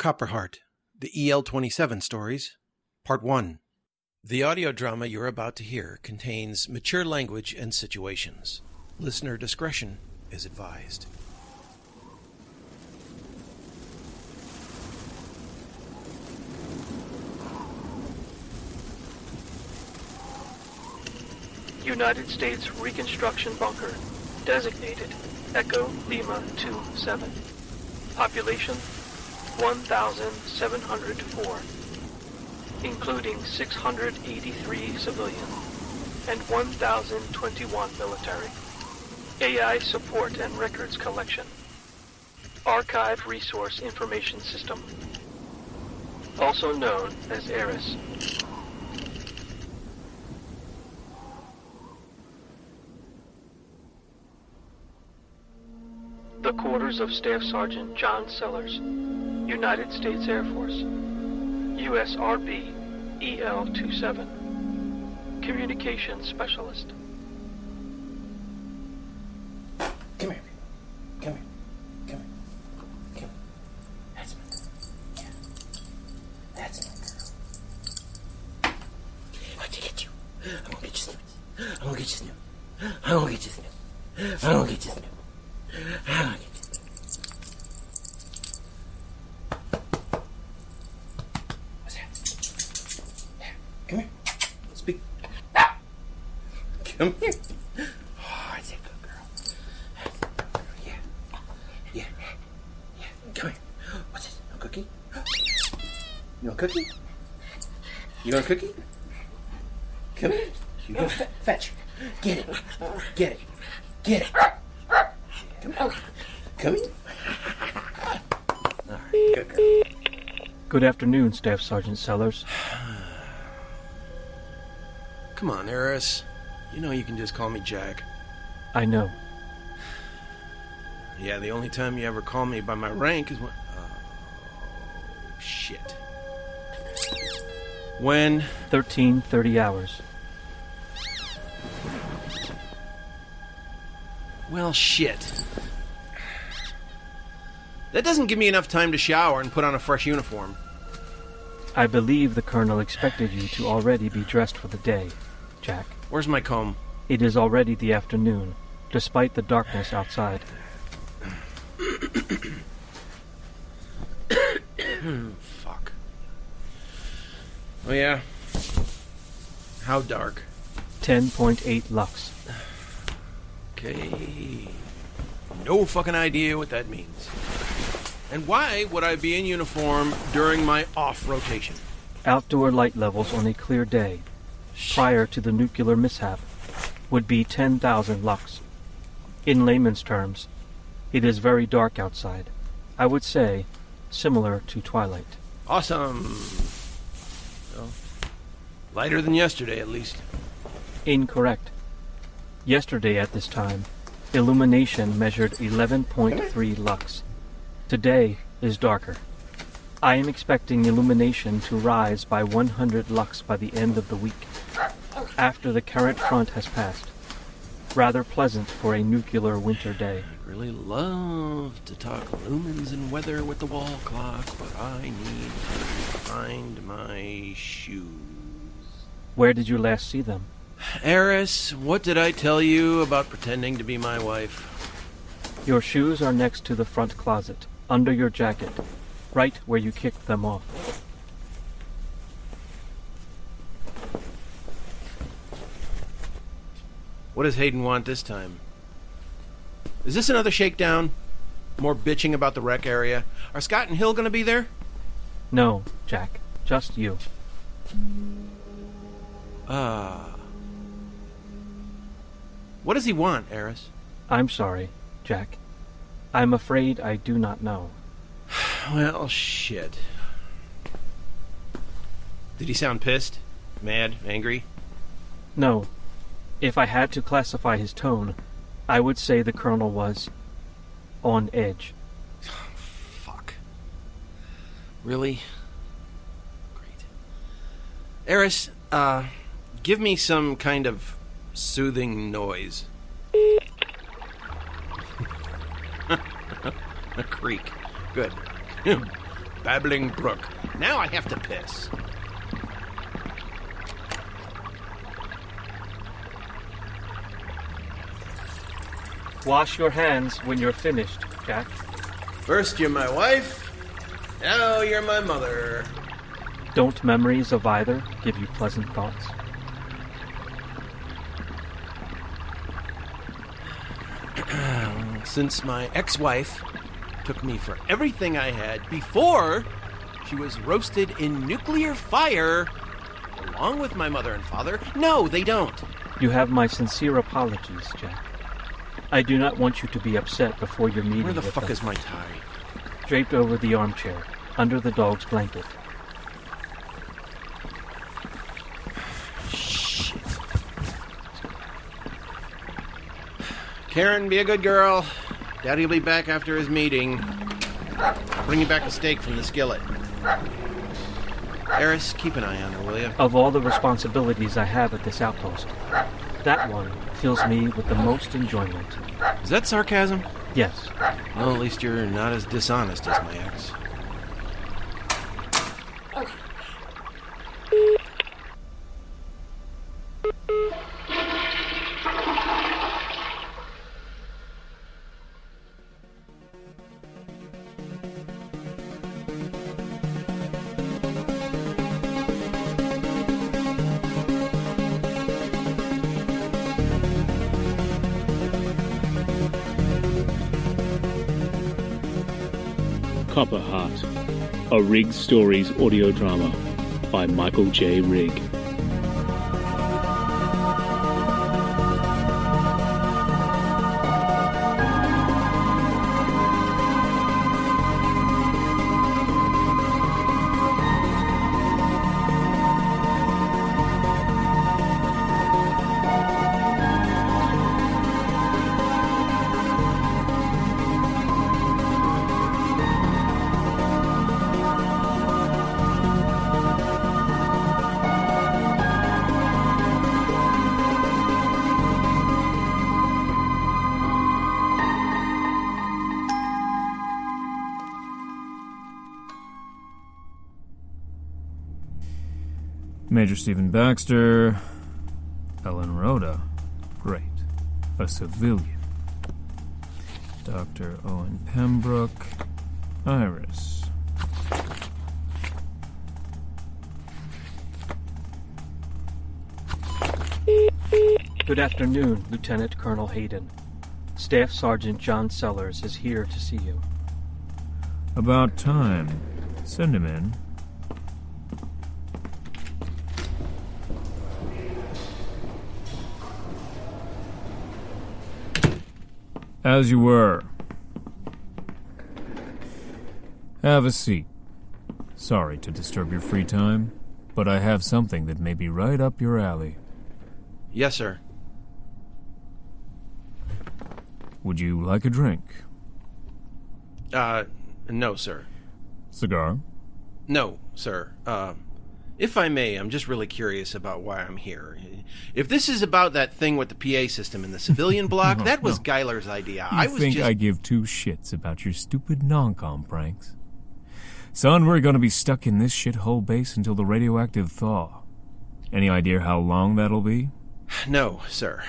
COPPERHEART, the EL27 stories, Part 1. The audio drama you're about to hear contains mature language and situations. Listener discretion is advised. United States Reconstruction Bunker, designated Echo Lima 27. Population 1,704, including 683 civilian and 1,021 military. AI support and records collection. Archive Resource Information System, also known as ARIS. The quarters of Staff Sergeant John Sellers, United States Air Force, USRB EL27, Communications Specialist. Come here. Come here. Come here. Come here. That's my girl. Yeah. That's my girl. I'm gonna get you. I'm gonna get you snoot. I'm gonna get you snoot. I'm gonna get you snoot. I'm gonna get you snoot. I'm gonna get you. Come here. Speak. Come here. Oh, that's a good girl. That's a good girl. Yeah. Yeah. Yeah. Come here. What's this? No cookie? You want a cookie? You want a cookie? Come here. You go fetch. Get it. Get it. Get it. Come here. Come here. All right. Good girl. Good afternoon, Staff Sergeant Sellers. Come on, Eris. You know you can just call me Jack. I know. Yeah, the only time you ever call me by my rank is when... Oh, shit. When? 13:30 hours. Well, shit. That doesn't give me enough time to shower and put on a fresh uniform. I believe the Colonel expected you to already be dressed for the day, Jack. Where's my comb? It is already the afternoon, despite the darkness outside. Fuck. Oh, yeah? How dark? 10.8 lux. Okay. No fucking idea what that means. And why would I be in uniform during my off rotation? Outdoor light levels on a clear day, prior to the nuclear mishap, would be 10,000 lux. In layman's terms, it is very dark outside. I would say similar to twilight. Awesome. Well, lighter than yesterday, at least. Incorrect. Yesterday at this time, illumination measured 11.3 lux. Today is darker. I am expecting illumination to rise by 100 lux by the end of the week, after the current front has passed. Rather pleasant for a nuclear winter day. I'd really love to talk lumens and weather with the wall clock, but I need to find my shoes. Where did you last see them? Eris, what did I tell you about pretending to be my wife? Your shoes are next to the front closet, under your jacket, right where you kicked them off. What does Hayden want this time? Is this another shakedown? More bitching about the wreck area? Are Scott and Hill going to be there? No, Jack. Just you. What does he want, Eris? I'm sorry, Jack. I'm afraid I do not know. Well, shit. Did he sound pissed? Mad? Angry? No. If I had to classify his tone, I would say the Colonel was on edge. Fuck. Really? Great. Eris, give me some kind of soothing noise. A creak. Good. babbling brook. Now I have to piss. Wash your hands when you're finished, Jack. First you're my wife, now you're my mother. Don't memories of either give you pleasant thoughts? Since my ex-wife took me for everything I had before she was roasted in nuclear fire, along with my mother and father, no, they don't. You have my sincere apologies, Jack. I do not want you to be upset before your meeting. Where the with fuck them. is my tie? Draped over the armchair, under the dog's blanket. Shit. Karen, be a good girl. Daddy will be back after his meeting. Bring you back a steak from the skillet. Eris, keep an eye on her, will you? Of all the responsibilities I have at this outpost, that one fills me with the most enjoyment. Is that sarcasm? Yes. Well, at least you're not as dishonest as my ex. COPPERHEART, a Rigg Stories audio drama by Michael J. Rigg. Major Stephen Baxter, Ellen RODA, great, a civilian. Dr. Owen Pembrook, Iris. Good afternoon, Lieutenant Colonel Hayden. Staff Sergeant John Sellers is here to see you. About time. Send him in. As you were. Have a seat. Sorry to disturb your free time, but I have something that may be right up your alley. Yes, sir. Would you like a drink? No, sir. Cigar? No, sir. If I may, I'm just really curious about why I'm here. If this is about that thing with the PA system in the civilian block, that was Geiler's idea. I give two shits about your stupid non-com pranks? Son, we're gonna be stuck in this shithole base until the radioactive thaw. Any idea how long that'll be? No, sir.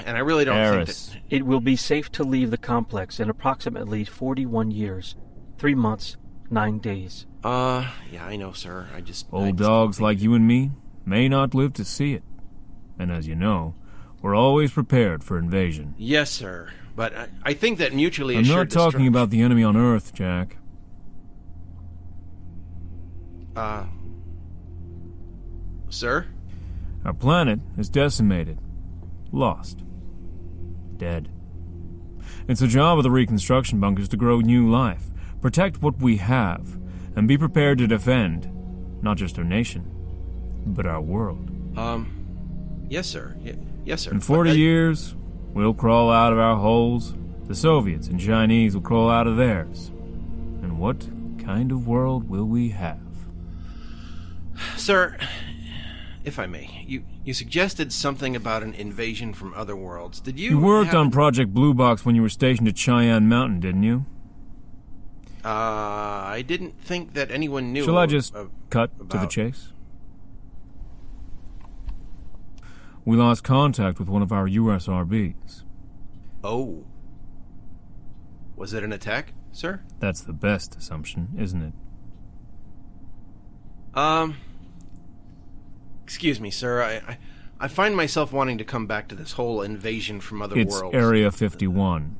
And I really don't think that... It will be safe to leave the complex in approximately 41 years, 3 months, 9 days. Yeah, I know, sir. Old dogs like you and me may not live to see it. And as you know, we're always prepared for invasion. Yes, sir. But I think that mutually I'm not talking about the enemy on Earth, Jack. Sir? Our planet is decimated. Lost. Dead. It's the job of the reconstruction bunkers to grow new life, protect what we have, and be prepared to defend, not just our nation, but our world. Yes, sir. Yes, sir. In 40 years, we'll crawl out of our holes, the Soviets and Chinese will crawl out of theirs. And what kind of world will we have? Sir, if I may, you suggested something about an invasion from other worlds. Did you... You worked on Project Blue Box when you were stationed at Cheyenne Mountain, didn't you? I didn't think that anyone knew. Shall I just cut to the chase? We lost contact with one of our USRBs. Oh. Was it an attack, sir? That's the best assumption, isn't it? Excuse me, sir. I find myself wanting to come back to this whole invasion from other worlds. It's Area 51.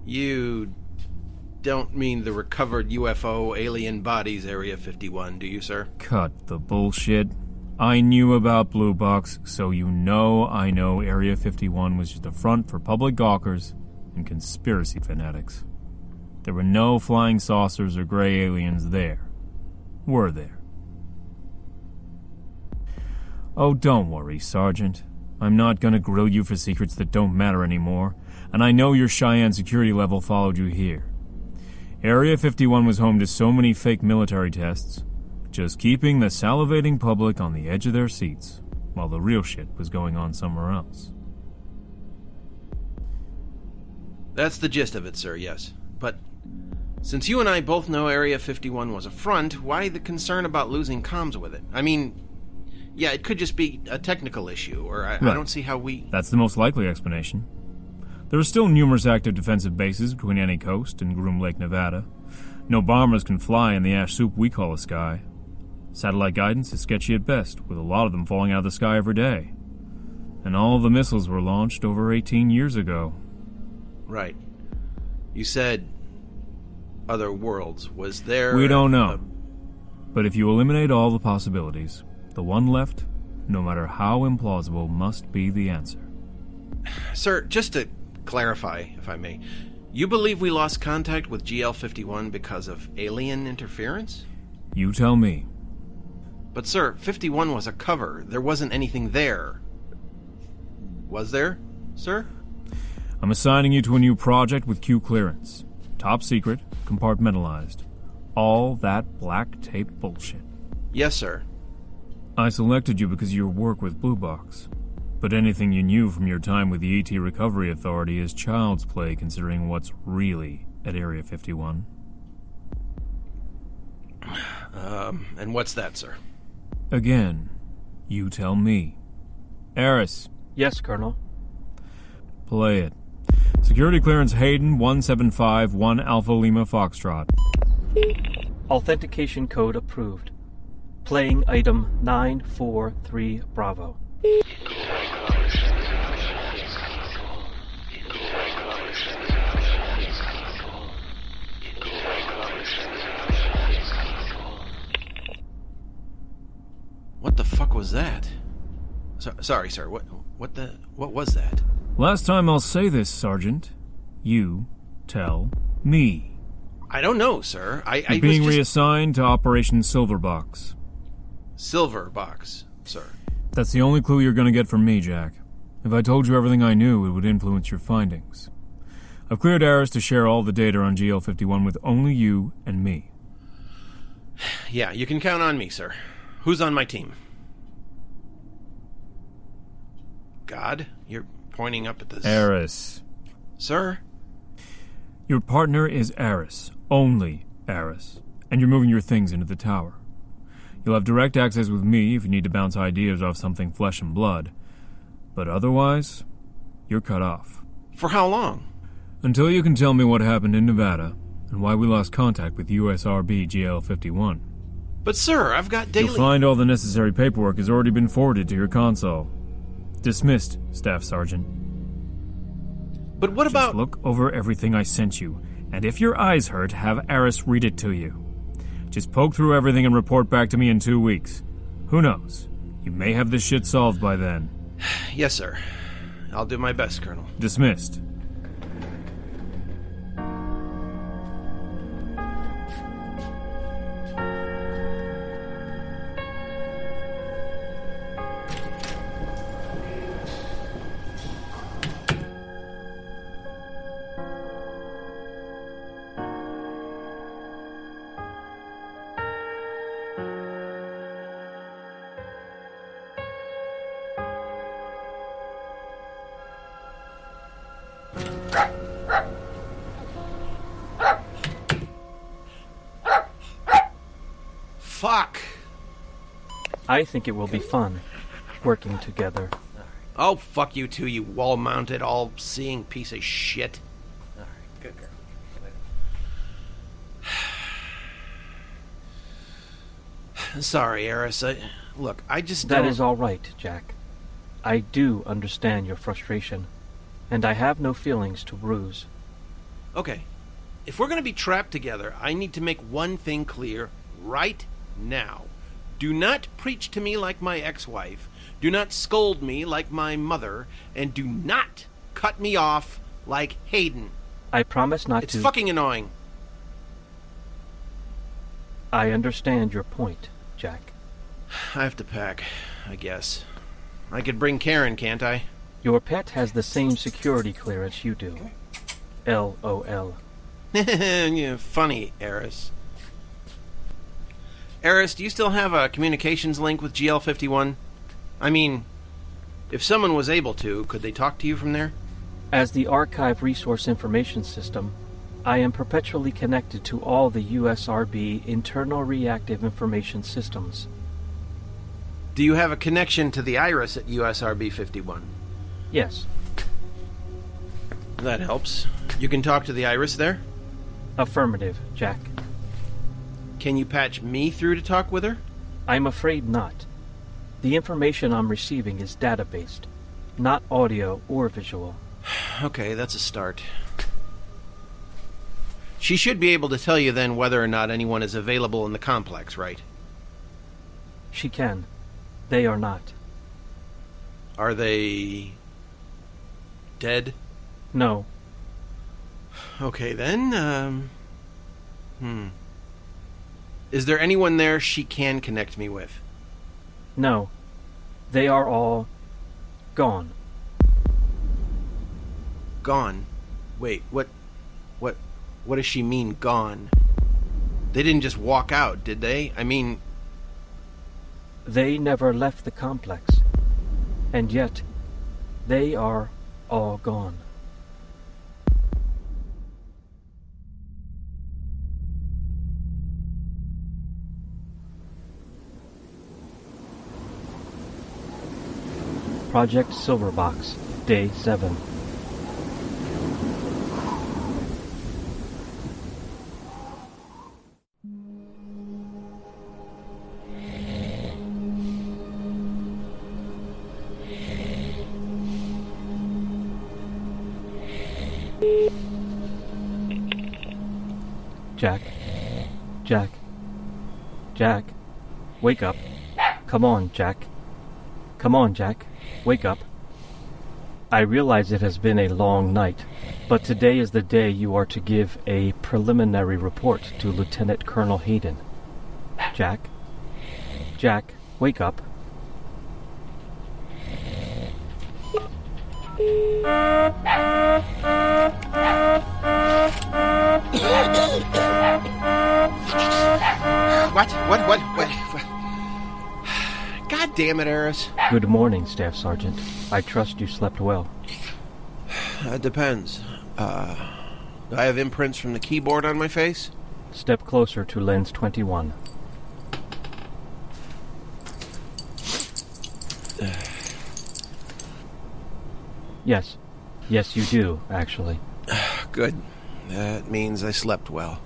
You don't mean the recovered UFO alien bodies Area 51, do you, sir? Cut the bullshit. I knew about Blue Box, so you know I know Area 51 was just a front for public gawkers and conspiracy fanatics. There were no flying saucers or gray aliens there. Were there? Oh, don't worry, Sergeant. I'm not gonna grill you for secrets that don't matter anymore, and I know your Cheyenne security level followed you here. Area 51 was home to so many fake military tests, just keeping the salivating public on the edge of their seats, while the real shit was going on somewhere else. That's the gist of it, sir, yes. But since you and I both know Area 51 was a front, why the concern about losing comms with it? I mean, yeah, it could just be a technical issue, or I don't see how we... That's the most likely explanation. There are still numerous active defensive bases between any coast and Groom Lake, Nevada. No bombers can fly in the ash soup we call a sky. Satellite guidance is sketchy at best, with a lot of them falling out of the sky every day. And all the missiles were launched over 18 years ago. Right. You said other worlds. Was there... We don't know. But if you eliminate all the possibilities, the one left, no matter how implausible, must be the answer. Sir, just to clarify, if I may, you believe we lost contact with GL-51 because of alien interference? You tell me. But sir, 51 was a cover. There wasn't anything there. Was there, sir? I'm assigning you to a new project with Q clearance. Top secret, compartmentalized. All that black tape bullshit. Yes, sir. I selected you because of your work with Blue Box. But anything you knew from your time with the ET Recovery Authority is child's play considering what's really at Area 51. And what's that, sir? Again, you tell me. Eris. Yes, Colonel. Play it. Security clearance Hayden 1751 Alpha Lima Foxtrot. Authentication code approved. Playing item 943 Bravo. What the fuck was that? Sorry, sir. What was that? Last time I'll say this, Sergeant. You tell me. I don't know, sir. You're being reassigned to Operation Silverbox. Silverbox, sir. That's the only clue you're going to get from me, Jack. If I told you everything I knew, it would influence your findings. I've cleared Aris to share all the data on GL-51 with only you and me. Yeah, you can count on me, sir. Who's on my team? God? You're pointing up at this... Aris. Sir? Your partner is Aris. Only Aris. And you're moving your things into the tower. You'll have direct access with me if you need to bounce ideas off something flesh and blood. But otherwise, you're cut off. For how long? Until you can tell me what happened in Nevada and why we lost contact with USRB GL-51. But sir, I've got daily... You'll find all the necessary paperwork has already been forwarded to your console. Dismissed, Staff Sergeant. But what about... Just look over everything I sent you, and if your eyes hurt, have Aris read it to you. Just poke through everything and report back to me in 2 weeks. Who knows? You may have this shit solved by then. Yes, sir. I'll do my best, Colonel. Dismissed. fuck? I think it will be fun, working together. Oh, fuck you too, you wall-mounted, all-seeing piece of shit. All right, good girl. Sorry, Eris. Look, I just That don't... is all right, Jack. I do understand your frustration, and I have no feelings to bruise. Okay. If we're going to be trapped together, I need to make one thing clear right now. Do not preach to me like my ex-wife. Do not scold me like my mother. And do not cut me off like Hayden. I promise not It's to... fucking annoying. I understand your point, Jack. I have to pack, I guess. I could bring Karen, can't I? Your pet has the same security clearance you do. LOL. Yeah, funny, Eris. Eris, do you still have a communications link with GL51? I mean, if someone was able to, could they talk to you from there? As the Archive Resource Information System, I am perpetually connected to all the USRB internal reactive information systems. Do you have a connection to the Iris at USRB 51? Yes. That helps. You can talk to the Iris there? Affirmative, Jack. Can you patch me through to talk with her? I'm afraid not. The information I'm receiving is data-based, not audio or visual. Okay, that's a start. She should be able to tell you then whether or not anyone is available in the complex, right? She can. They are not. Are they... dead? No. Okay, then, Is there anyone there she can connect me with? No. They are all... gone. Gone? Wait, what does she mean, gone? They didn't just walk out, did they? I mean... They never left the complex. And yet, they are all gone. Project Silverbox, Day 7. Jack, wake up. Come on, Jack. Come on, Jack, wake up. I realize it has been a long night, but today is the day you are to give a preliminary report to Lieutenant Colonel Hayden. Jack, wake up. What? God damn it, Eris. Good morning, Staff Sergeant. I trust you slept well. Depends. Do I have imprints from the keyboard on my face? Step closer to lens 21. Yes, you do, actually. Good. That means I slept well.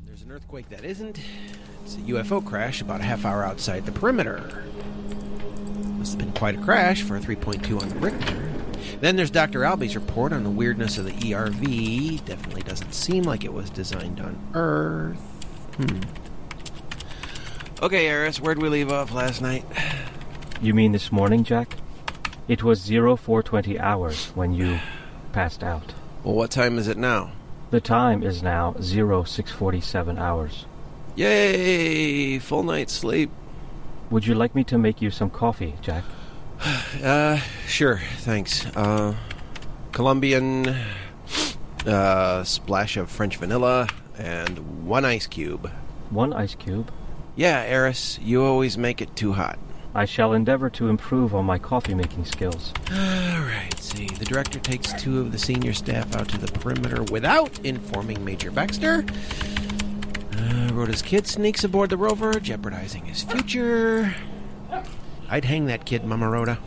There's an earthquake that isn't. It's a UFO crash about a half hour outside the perimeter. Must have been quite a crash for a 3.2 on the Richter. Then there's Dr. Alby's report on the weirdness of the ERV. Definitely doesn't seem like it was designed on Earth. Okay, Eris, where'd we leave off last night? You mean this morning, Jack? It was 0420 hours when you passed out. Well, what time is it now? The time is now 0647 hours. Yay! Full night's sleep. Would you like me to make you some coffee, Jack? Sure, thanks. Colombian, splash of French vanilla, and 1 ice cube. 1 ice cube? Yeah, Eris, you always make it too hot. I shall endeavor to improve on my coffee-making skills. All right. see. The director takes 2 of the senior staff out to the perimeter without informing Major Baxter. Rhoda's kid sneaks aboard the rover, jeopardizing his future. I'd hang that kid, Mama Rhoda.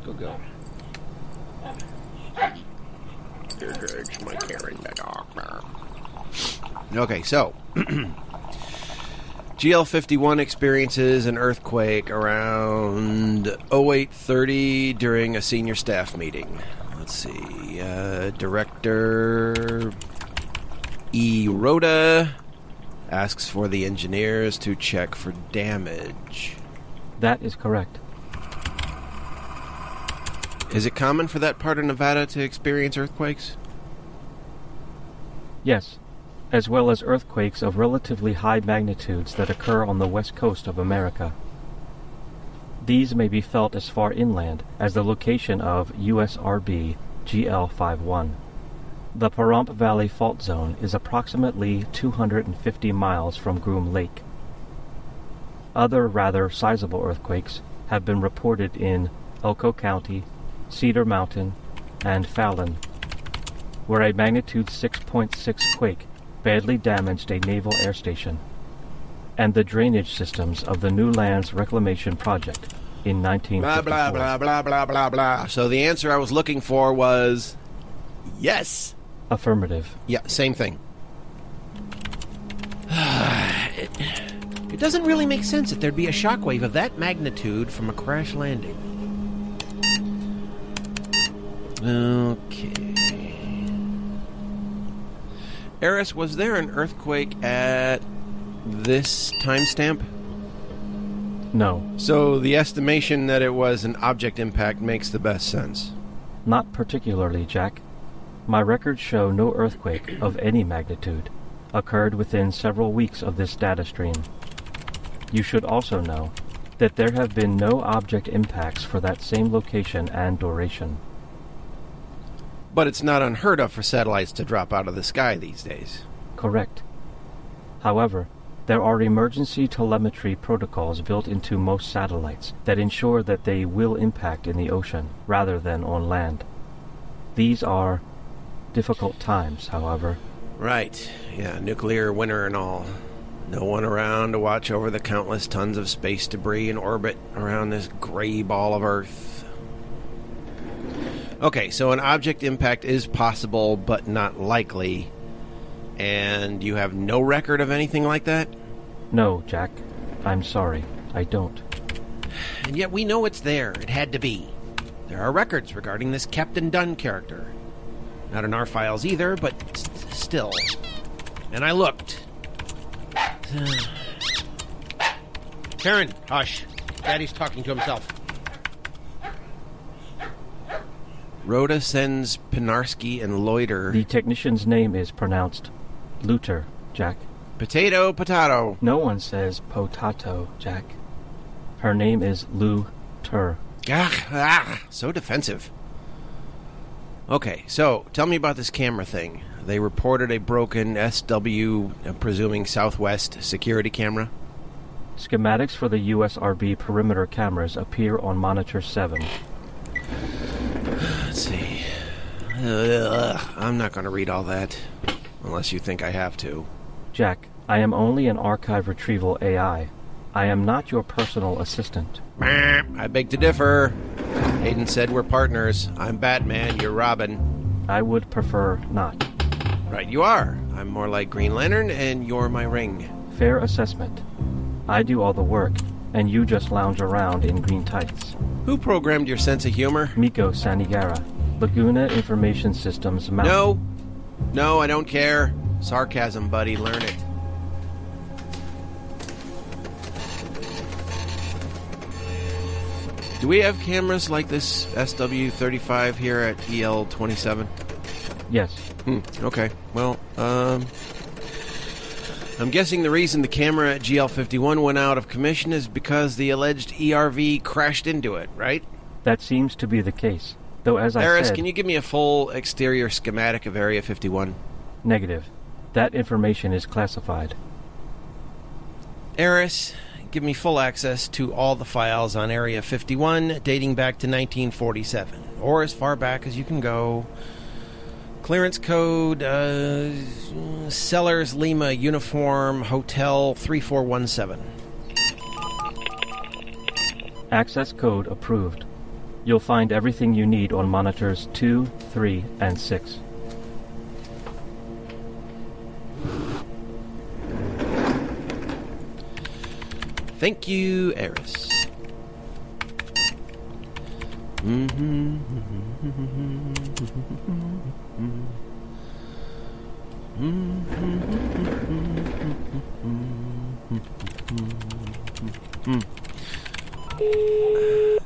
Go. It's my Karen the doctor. Okay, so GL51 experiences an earthquake around 08:30 during a senior staff meeting. Let's see. Director RODA asks for the engineers to check for damage. That is correct. Is it common for that part of Nevada to experience earthquakes? Yes, as well as earthquakes of relatively high magnitudes that occur on the west coast of America. These may be felt as far inland as the location of USRB GL51. The Pahrump Valley Fault Zone is approximately 250 miles from Groom Lake. Other rather sizable earthquakes have been reported in Elko County, Cedar Mountain, and Fallon, where a magnitude 6.6 quake badly damaged a naval air station, and the drainage systems of the New Lands Reclamation Project in 1954. Blah, blah, blah, blah, blah, blah. So the answer I was looking for was yes. Affirmative. Yeah, same thing. It doesn't really make sense that there'd be a shockwave of that magnitude from a crash landing. Okay. Eris, was there an earthquake at this timestamp? No. So the estimation that it was an object impact makes the best sense. Not particularly, Jack. My records show no earthquake of any magnitude occurred within several weeks of this data stream. You should also know that there have been no object impacts for that same location and duration. But it's not unheard of for satellites to drop out of the sky these days. Correct. However, there are emergency telemetry protocols built into most satellites that ensure that they will impact in the ocean rather than on land. These are difficult times, however. Right. Yeah, nuclear winter and all. No one around to watch over the countless tons of space debris in orbit around this gray ball of Earth. Okay, so an object impact is possible, but not likely. And you have no record of anything like that? No, Jack. I'm sorry. I don't. And yet we know it's there. It had to be. There are records regarding this Captain Dunn character. Not in our files either, but still. And I looked. Karen, hush. Daddy's talking to himself. Rhoda sends PINARSKI and LEUTER. The technician's name is pronounced LEUTER, Jack. Potato. No one says potato, Jack. Her name is LEUTER. So defensive. Okay, so tell me about this camera thing. They reported a broken SW, presuming Southwest security camera. Schematics for the USRB perimeter cameras appear on Monitor 7. Let's see. I'm not going to read all that, unless you think I have to. Jack, I am only an archive retrieval AI. I am not your personal assistant. I beg to differ. Hayden said we're partners. I'm Batman, you're Robin. I would prefer not. Right you are. I'm more like Green Lantern, and you're my ring. Fair assessment. I do all the work, and you just lounge around in green tights. Who programmed your sense of humor? Miko Sanigara. Laguna Information Systems Mount. No, I don't care. Sarcasm, buddy. Learn it. Do we have cameras like this SW35 here at EL27? Yes. Okay. Well, I'm guessing the reason the camera at GL51 went out of commission is because the alleged ERV crashed into it, right? That seems to be the case. Though, as I Eris, said... can you give me a full exterior schematic of Area 51? Negative. That information is classified. Eris, give me full access to all the files on Area 51 dating back to 1947, or as far back as you can go. Clearance code, Sellers Lima Uniform Hotel 3417. Access code approved. You'll find everything you need on monitors 2, 3, and 6. Thank you, Eris.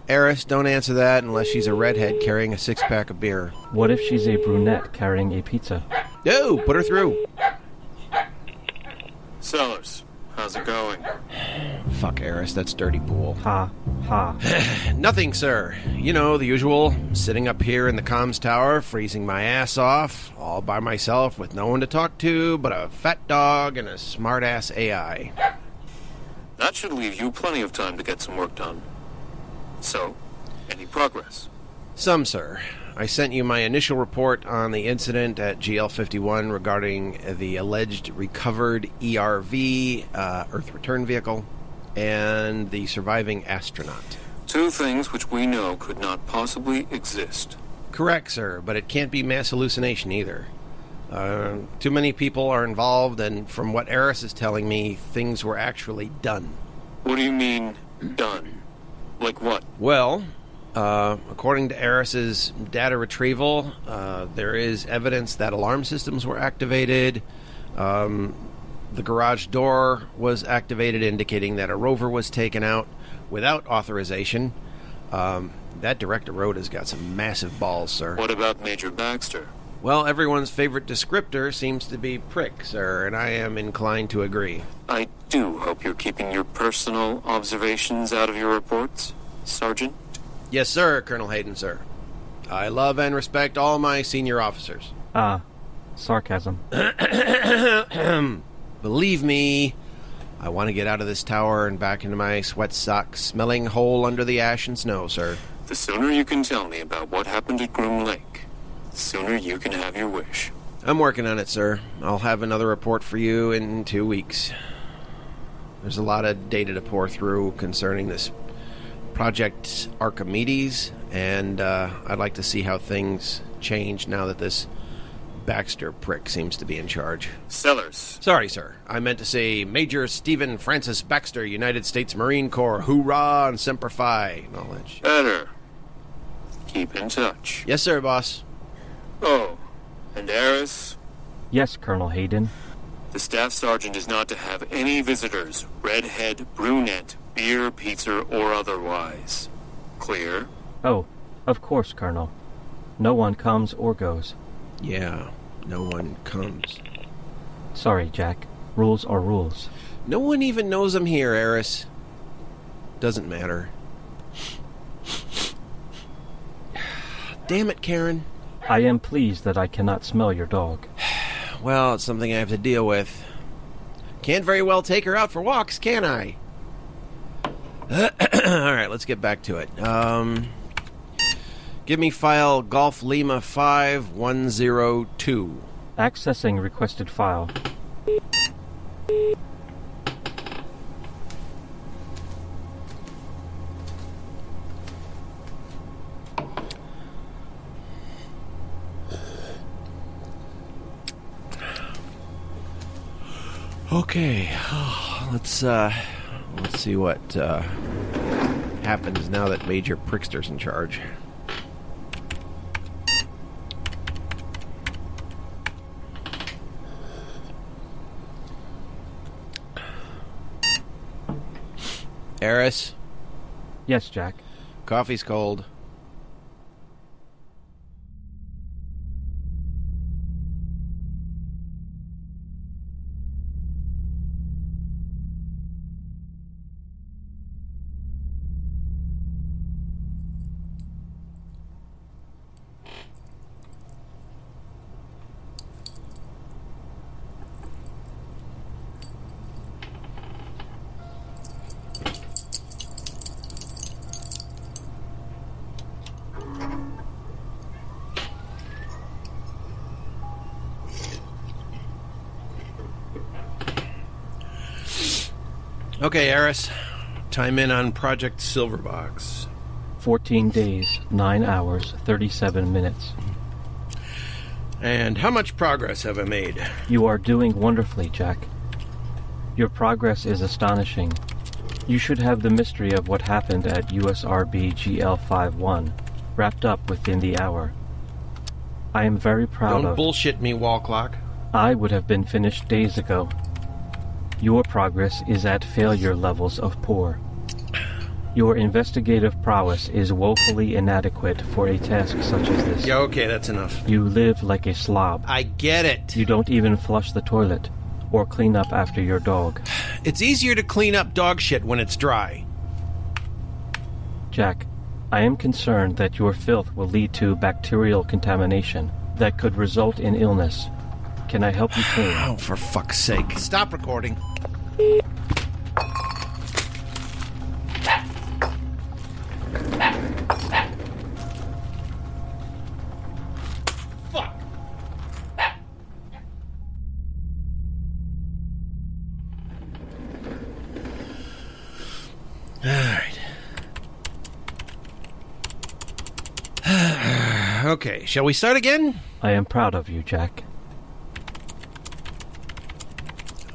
Eris, don't answer that unless she's a redhead carrying a six-pack of beer. What if she's a brunette carrying a pizza? No, put her through. Sellers, how's it going? Fuck, Eris, that's dirty pool. Ha, ha. Nothing, sir. You know, the usual. Sitting up here in the comms tower, freezing my ass off, all by myself with no one to talk to but a fat dog and a smart-ass AI. That should leave you plenty of time to get some work done. So, any progress? Some, sir. I sent you my initial report on the incident at GL51 regarding the alleged recovered ERV, Earth Return Vehicle, and the surviving astronaut. Two things which we know could not possibly exist. Correct, sir, but it can't be mass hallucination either. Too many people are involved, and from what Eris is telling me, things were actually done. What do you mean, done? Like what? Well, according to Eris's data retrieval, there is evidence that alarm systems were activated. The garage door was activated, indicating that a rover was taken out without authorization. That director RODA's got some massive balls, sir. What about Major Baxter? Well, everyone's favorite descriptor seems to be prick, sir, and I am inclined to agree. I do hope you're keeping your personal observations out of your reports, Sergeant. Yes, sir, Colonel Hayden, sir. I love and respect all my senior officers. Sarcasm. Believe me, I want to get out of this tower and back into my sweat socks, smelling hole under the ash and snow, sir. The sooner you can tell me about what happened at Groom Lake, the sooner you can have your wish. I'm working on it, sir. I'll have another report for you in 2 weeks. There's a lot of data to pour through concerning this Project Archimedes, and I'd like to see how things change now that this Baxter prick seems to be in charge. Sellers. Sorry, sir. I meant to say Major Stephen Francis Baxter, United States Marine Corps. Hoorah and Semper Fi. And all that shit. Better. Keep in touch. Yes, sir, boss. Oh, and Eris? Yes, Colonel Hayden. The staff sergeant is not to have any visitors, redhead, brunette, beer, pizza, or otherwise. Clear? Oh, of course, Colonel. No one comes or goes. Yeah, no one comes. Sorry, Jack. Rules are rules. No one even knows I'm here, Eris. Doesn't matter. Damn it, Karen. I am pleased that I cannot smell your dog. Well, it's something I have to deal with. Can't very well take her out for walks, can I? Alright, let's get back to it. Give me file Golf Lima 5102. Accessing requested file. Okay, let's see what happens now that Major Prickster's in charge. Eris? Yes, Jack. Coffee's cold. Okay, Eris. Time in on Project Silverbox. 14 days, 9 hours, 37 minutes. And how much progress have I made? You are doing wonderfully, Jack. Your progress is astonishing. You should have the mystery of what happened at USRB GL51 wrapped up within the hour. I am very proud Don't bullshit me, wall clock. I would have been finished days ago. Your progress is at failure levels of poor. Your investigative prowess is woefully inadequate for a task such as this. Yeah, okay, that's enough. You live like a slob. I get it. You don't even flush the toilet or clean up after your dog. It's easier to clean up dog shit when it's dry. Jack, I am concerned that your filth will lead to bacterial contamination that could result in illness. Can I help you clean? Oh, for fuck's sake. Stop recording. Fuck. Alright. Okay, shall we start again? I am proud of you, Jack.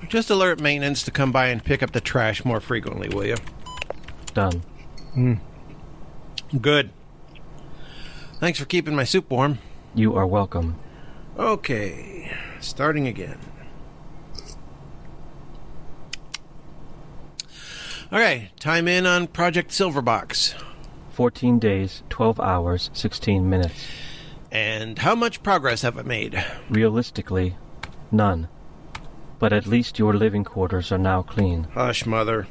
Just alert maintenance to come by and pick up the trash more frequently, will you? Done. Good. Thanks for keeping my soup warm. You are welcome. Okay, starting again. Okay, time in on Project Silverbox. 14 days, 12 hours, 16 minutes. And how much progress have I made? Realistically, none. But at least your living quarters are now clean. Hush, Mother.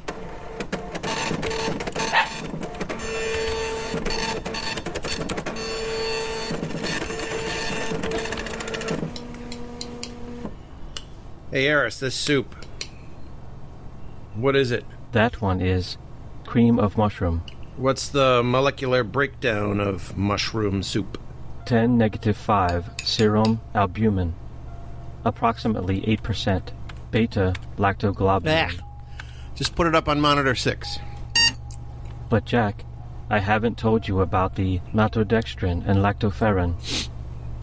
Hey, Eris, this soup. What is it? That one is cream of mushroom. What's the molecular breakdown of mushroom soup? 10-5 serum albumin. Approximately 8% beta-lactoglobulin. Just put it up on monitor 6. But Jack, I haven't told you about the maltodextrin and lactoferrin.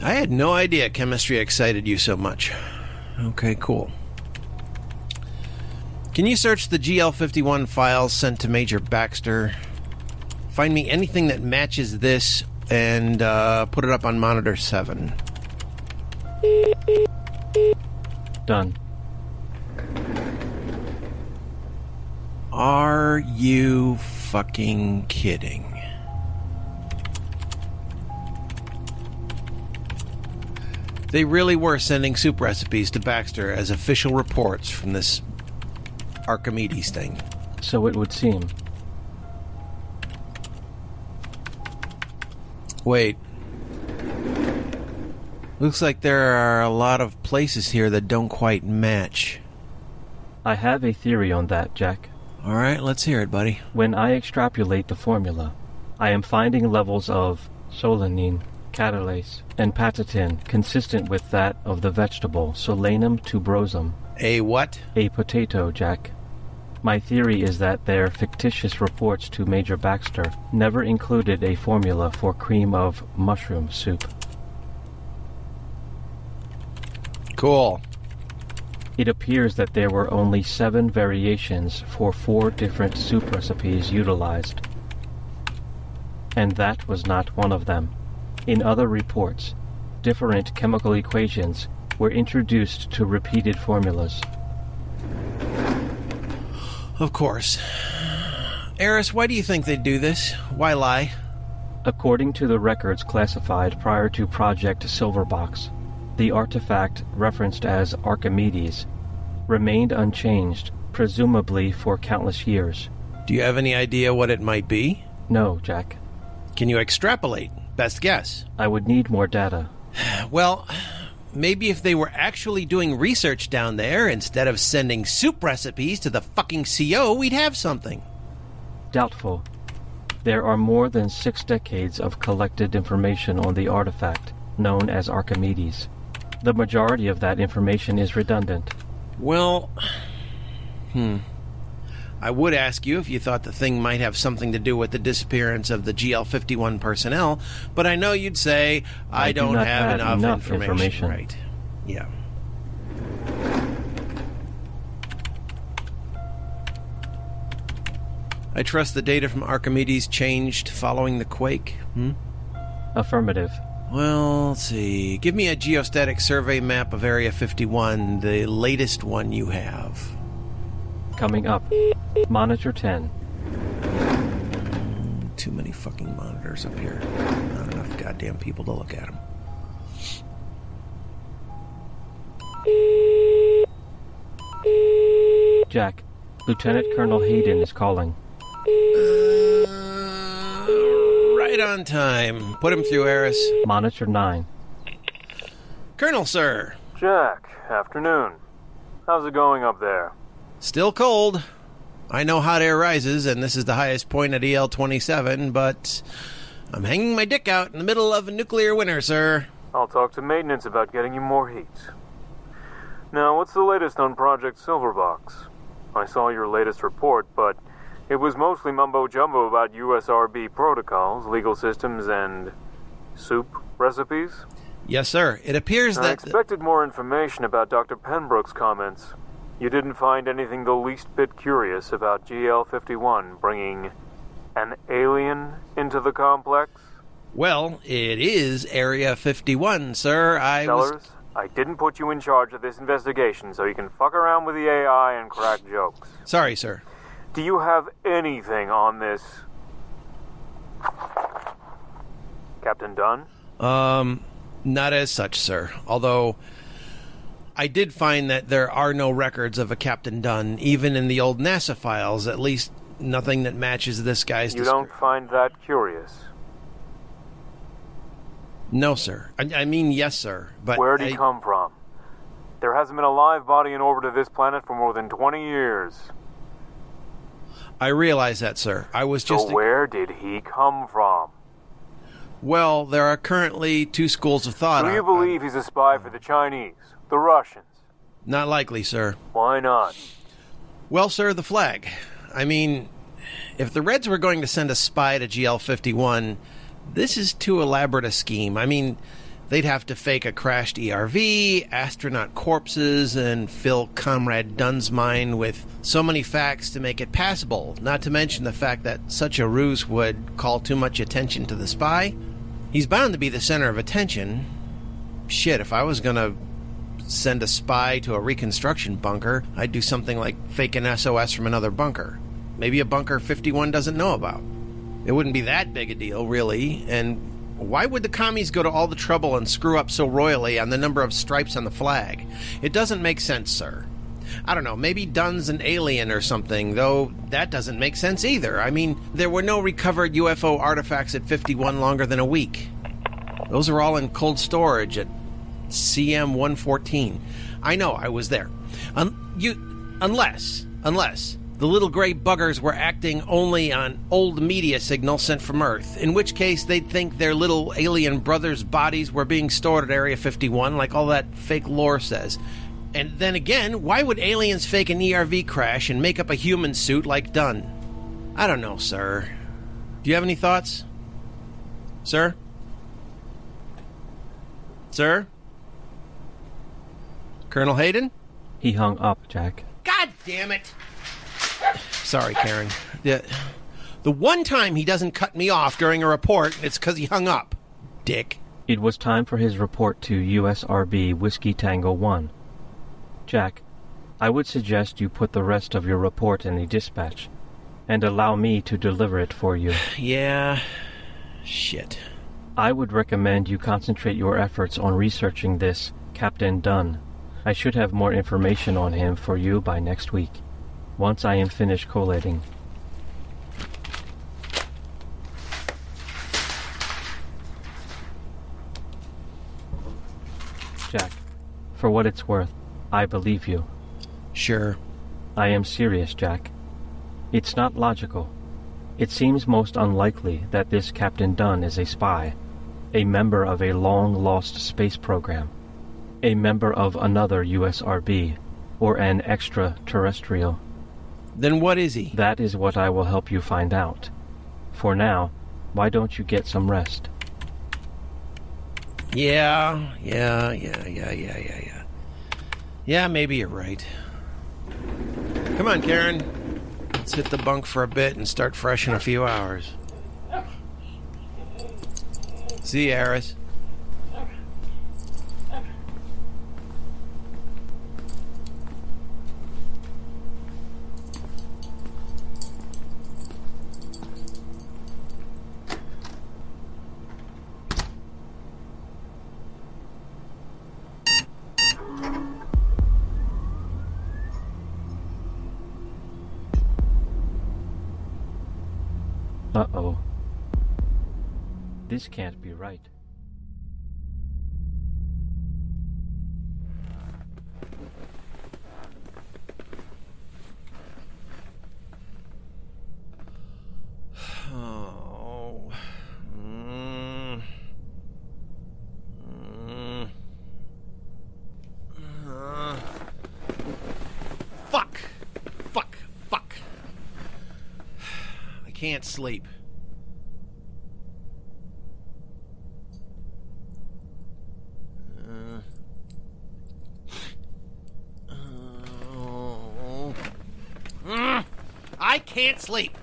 I had no idea chemistry excited you so much. Okay, cool. Can you search the GL51 files sent to Major Baxter? Find me anything that matches this and put it up on monitor 7. Done. Are you fucking kidding? They really were sending soup recipes to Baxter as official reports from this Archimedes thing. So it would seem. Wait. Looks like there are a lot of places here that don't quite match. I have a theory on that, Jack. Alright, let's hear it, buddy. When I extrapolate the formula, I am finding levels of solanine, catalase, and patatin consistent with that of the vegetable Solanum tuberosum. A what? A potato, Jack. My theory is that their fictitious reports to Major Baxter never included a formula for cream of mushroom soup. Cool. It appears that there were only 7 variations for 4 different soup recipes utilized. And that was not one of them. In other reports, different chemical equations were introduced to repeated formulas. Of course. Eris, why do you think they'd do this? Why lie? According to the records classified prior to Project Silverbox, the artifact referenced as Archimedes remained unchanged, presumably for countless years. Do you have any idea what it might be? No, Jack. Can you extrapolate? Best guess. I would need more data. Well, maybe if they were actually doing research down there instead of sending soup recipes to the fucking CO, we'd have something. Doubtful. There are more than 6 decades of collected information on the artifact, known as Archimedes. The majority of that information is redundant. Well, I would ask you if you thought the thing might have something to do with the disappearance of the GL51 personnel, but I know you'd say, I don't have enough information. Right. Yeah. I trust the data from Archimedes changed following the quake? Affirmative. Well, let's see. Give me a geostatic survey map of Area 51, the latest one you have. Coming up. Monitor 10. Too many fucking monitors up here. Not enough goddamn people to look at them. Jack, Lieutenant Colonel Hayden is calling. Right on time. Put him through, Eris. Monitor 9. Colonel, sir. Jack, afternoon. How's it going up there? Still cold. I know hot air rises, and this is the highest point at EL27, but I'm hanging my dick out in the middle of a nuclear winter, sir. I'll talk to maintenance about getting you more heat. Now, what's the latest on Project Silverbox? I saw your latest report, but it was mostly mumbo-jumbo about USRB protocols, legal systems, and soup recipes. Yes, sir. It appears that... I expected more information about Dr. Penbrook's comments. You didn't find anything the least bit curious about GL51 bringing an alien into the complex? Well, it is Area 51, sir. Sellers, I didn't put you in charge of this investigation so you can fuck around with the AI and crack jokes. Sorry, sir. Do you have anything on this Captain Dunn? Not as such, sir. Although I did find that there are no records of a Captain Dunn, even in the old NASA files, at least nothing that matches this guy's You don't find that curious? No, sir. I mean, yes, sir. But where'd he come from? There hasn't been a live body in orbit of this planet for more than 20 years. I realize that, sir. I was just... So where did he come from? Well, there are currently two schools of thought. Do you believe he's a spy for the Chinese? The Russians? Not likely, sir. Why not? Well, sir, the flag. I mean, if the Reds were going to send a spy to GL51, this is too elaborate a scheme. I mean, they'd have to fake a crashed ERV, astronaut corpses, and fill Comrade Dunn's mind with so many facts to make it passable, not to mention the fact that such a ruse would call too much attention to the spy. He's bound to be the center of attention. Shit, if I was gonna send a spy to a reconstruction bunker, I'd do something like fake an SOS from another bunker. Maybe a bunker 51 doesn't know about. It wouldn't be that big a deal, really, and why would the commies go to all the trouble and screw up so royally on the number of stripes on the flag? It doesn't make sense, sir. I don't know, maybe Dunn's an alien or something, though that doesn't make sense either. I mean, there were no recovered UFO artifacts at 51 longer than a week. Those are all in cold storage at CM-114. I know, I was there. Unless the little gray buggers were acting only on old media signals sent from Earth, in which case they'd think their little alien brothers' bodies were being stored at Area 51 like all that fake lore says. And then again, why would aliens fake an ERV crash and make up a human suit like Dunn? I don't know, sir. Do you have any thoughts? Sir? Sir? Colonel Hayden? He hung up, Jack. God damn it! Sorry, Karen. The one time he doesn't cut me off during a report, it's because he hung up. Dick. It was time for his report to USRB Whiskey Tango 1. Jack, I would suggest you put the rest of your report in the dispatch, and allow me to deliver it for you. Yeah. Shit. I would recommend you concentrate your efforts on researching this Captain Dunn. I should have more information on him for you by next week, once I am finished collating. Jack, for what it's worth, I believe you. Sure. I am serious, Jack. It's not logical. It seems most unlikely that this Captain Dunn is a spy, a member of a long-lost space program, a member of another USRB, or an extraterrestrial. Then what is he? That is what I will help you find out. For now, why don't you get some rest? Yeah, maybe you're right. Come on, Karen. Let's hit the bunk for a bit and start fresh in a few hours. See you, Eris. Uh-oh. This can't be right. Oh. Fuck. I can't sleep. I can't sleep.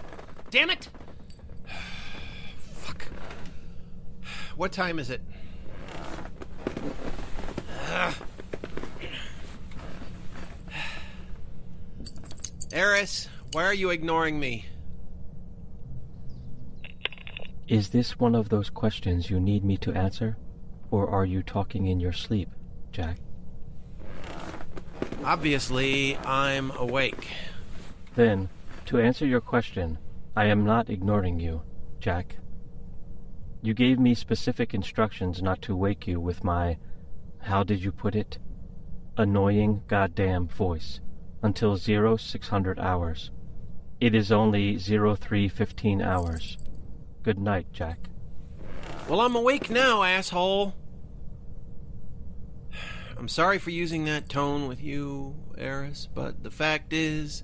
Damn it. Fuck. What time is it? Eris, why are you ignoring me? Is this one of those questions you need me to answer? Or are you talking in your sleep, Jack? Obviously, I'm awake. Then, to answer your question, I am not ignoring you, Jack. You gave me specific instructions not to wake you with my, how did you put it? Annoying goddamn voice until 0600 hours. It is only 0315 hours. Good night, Jack. Well, I'm awake now, asshole. I'm sorry for using that tone with you, Eris, but the fact is,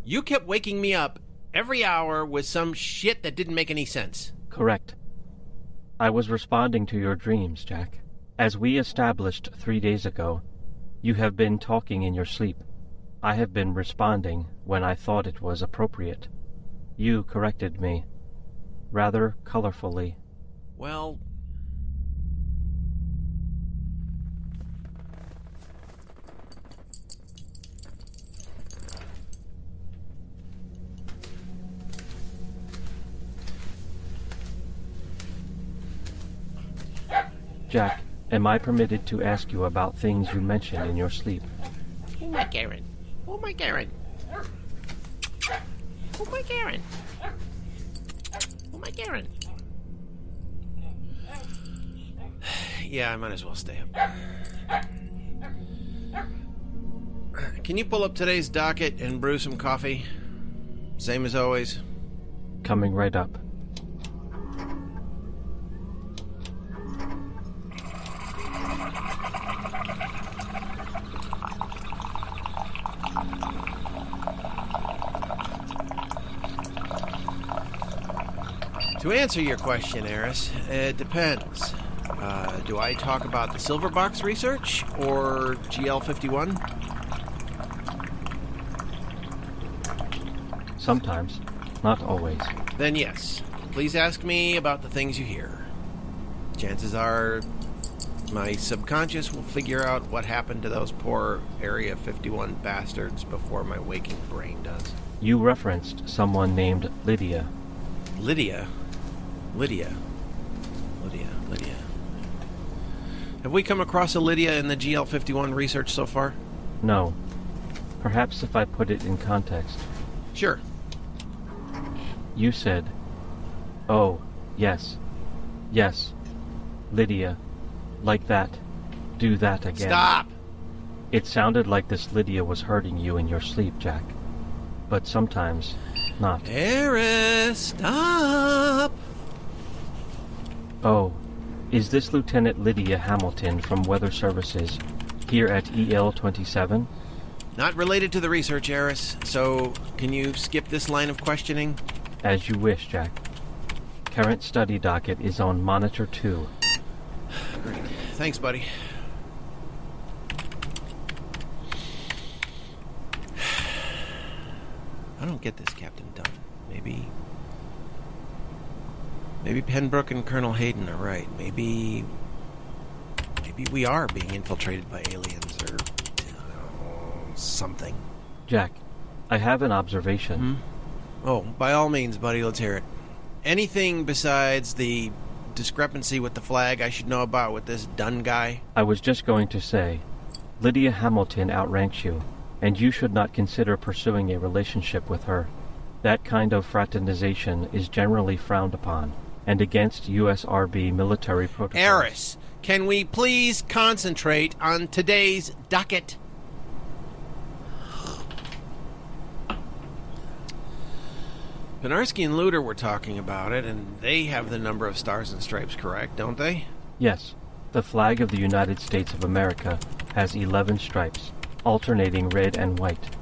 you kept waking me up every hour with some shit that didn't make any sense. Correct. I was responding to your dreams, Jack. As we established 3 days ago, you have been talking in your sleep. I have been responding when I thought it was appropriate. You corrected me, rather colorfully. Well... Jack, am I permitted to ask you about things you mentioned in your sleep? Oh, my Karen. Oh, my Karen. Oh, my Karen. Oh, my Karen. Yeah, I might as well stay up. Can you pull up today's docket and brew some coffee? Same as always. Coming right up. To answer your question, Eris, it depends. Do I talk about the silver box research or GL51? Sometimes, not always. Then yes, please ask me about the things you hear. Chances are my subconscious will figure out what happened to those poor Area 51 bastards before my waking brain does. You referenced someone named Lydia. Lydia. Have we come across a Lydia in the GL51 research so far? No. Perhaps if I put it in context. Sure. You said, oh, yes, Lydia, like that, do that again. Stop! It sounded like this Lydia was hurting you in your sleep, Jack. But sometimes, not. Eris, stop! Oh, is this Lieutenant Lydia Hamilton from Weather Services here at EL27? Not related to the research, Eris, so can you skip this line of questioning? As you wish, Jack. Current study docket is on Monitor 2. Great. Thanks, buddy. I don't get this, Captain Dunn. Maybe Penbrook and Colonel Hayden are right. Maybe we are being infiltrated by aliens or something. Jack, I have an observation. Oh, by all means, buddy, let's hear it. Anything besides the discrepancy with the flag I should know about with this Dunn guy? I was just going to say, Lydia Hamilton outranks you, and you should not consider pursuing a relationship with her. That kind of fraternization is generally frowned upon, and against USRB military protocols. Eris, can we please concentrate on today's docket? PINARSKI and LEUTER were talking about it, and they have the number of stars and stripes correct, don't they? Yes. The flag of the United States of America has 11 stripes, alternating red and white,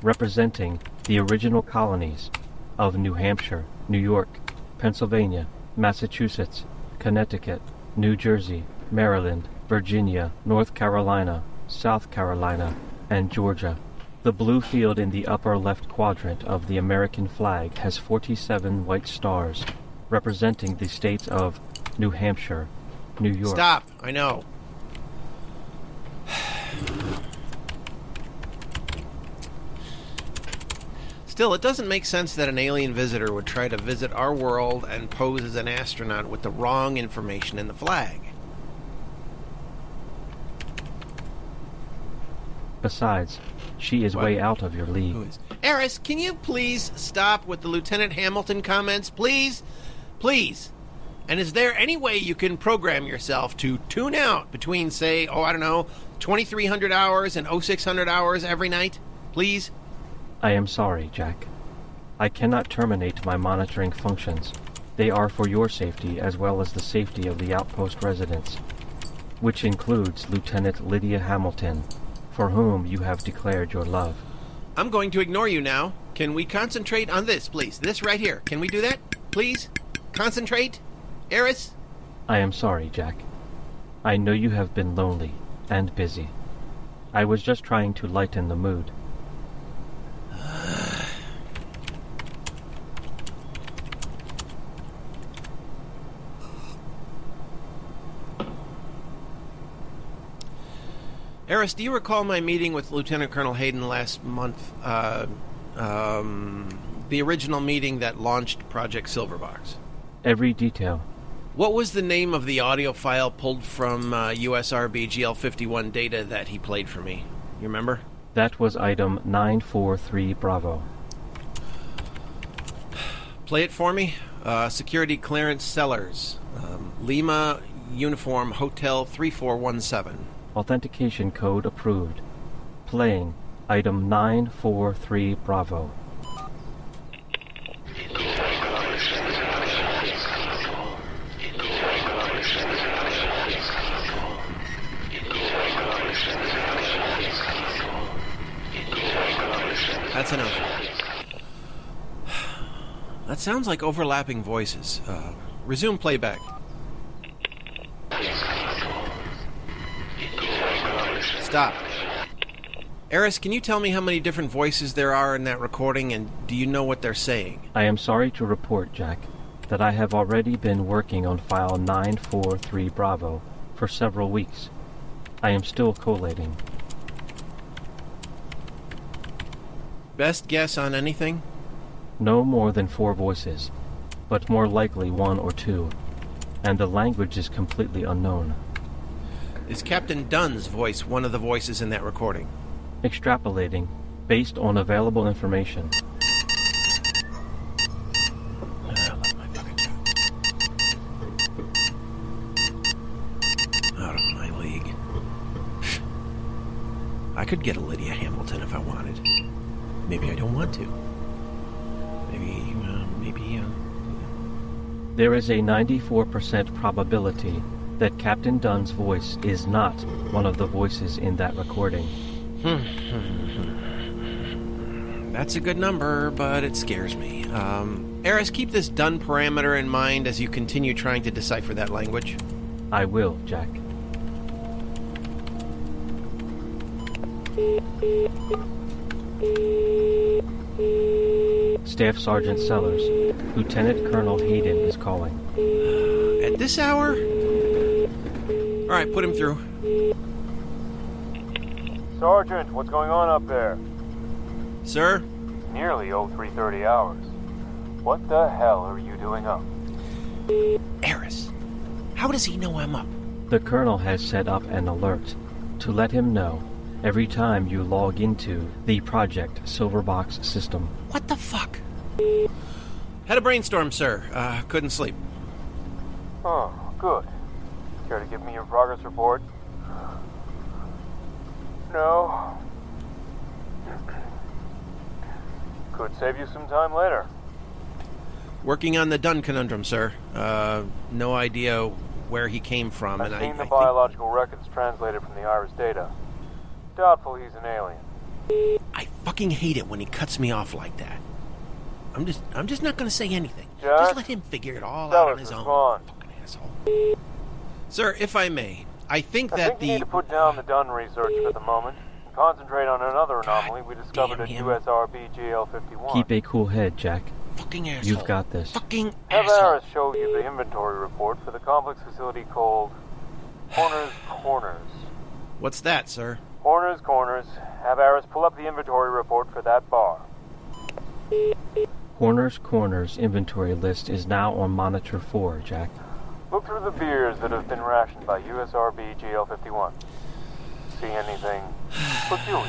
representing the original colonies of New Hampshire, New York, Pennsylvania, Massachusetts, Connecticut, New Jersey, Maryland, Virginia, North Carolina, South Carolina, and Georgia. The blue field in the upper left quadrant of the American flag has 47 white stars, representing the states of New Hampshire, New York. Stop! I know. Still, it doesn't make sense that an alien visitor would try to visit our world and pose as an astronaut with the wrong information in the flag. Besides, she is way out of your league. Who is? Eris, can you please stop with the Lieutenant Hamilton comments? Please? Please. And is there any way you can program yourself to tune out between, say, 2,300 hours and 600 hours every night? Please? I am sorry, Jack. I cannot terminate my monitoring functions. They are for your safety as well as the safety of the outpost residents, which includes Lieutenant Lydia Hamilton, for whom you have declared your love. I'm going to ignore you now. Can we concentrate on this, please? This right here. Can we do that? Please? Concentrate? Eris? I am sorry, Jack. I know you have been lonely and busy. I was just trying to lighten the mood. Eris, do you recall my meeting with Lieutenant Colonel Hayden last month? The original meeting that launched Project Silverbox. Every detail. What was the name of the audio file pulled from USRB GL51 data that he played for me? You remember? That was item 943 Bravo. Play it for me. Security clearance Sellers. Lima Uniform Hotel 3417. Authentication code approved. Playing item 943 Bravo. That's enough. That sounds like overlapping voices. Resume playback. Stop. Eris, can you tell me how many different voices there are in that recording, and do you know what they're saying? I am sorry to report, Jack, that I have already been working on file 943 Bravo for several weeks. I am still collating. Best guess on anything? No more than 4 voices, but more likely 1 or 2, and the language is completely unknown. Is Captain Dunn's voice one of the voices in that recording? Extrapolating, based on available information. Out of my league. I could get a Lydia Hamilton if I wanted. Maybe I don't want to. Maybe. There is a 94% probability that Captain Dunn's voice is not one of the voices in that recording. That's a good number, but it scares me. Eris, keep this DUNN parameter in mind as you continue trying to decipher that language. I will, Jack. Staff Sergeant Sellers, Lieutenant Colonel Hayden is calling. At this hour? All right, put him through. Sergeant, what's going on up there? Sir? Nearly 0330 hours. What the hell are you doing up? Eris, how does he know I'm up? The Colonel has set up an alert to let him know every time you log into the Project Silverbox system. What the fuck? Had a brainstorm, sir. Couldn't sleep. Oh, good. Care to give me your progress report? No. Could save you some time later. Working on the DUNN conundrum, sir. No idea where he came from. I've seen the biological records translated from the iris data. Doubtful he's an alien. I fucking hate it when he cuts me off like that. I'm just not gonna say anything. Jack? Just let him figure it all out on his own. Respond. Fucking asshole. Sir, if I may, I think you need to put down the DUNN research for the moment and concentrate on another anomaly we discovered at USRB GL51. Keep a cool head, Jack. Fucking asshole. You've got this. Fucking Have asshole. Aris show you the inventory report for the complex facility called Horner's Corners. What's that, sir? Horner's Corners. Have Aris pull up the inventory report for that bar. Horner's Corners inventory list is now on Monitor 4, Jack. Look through the beers that have been rationed by USRB GL51. See anything peculiar?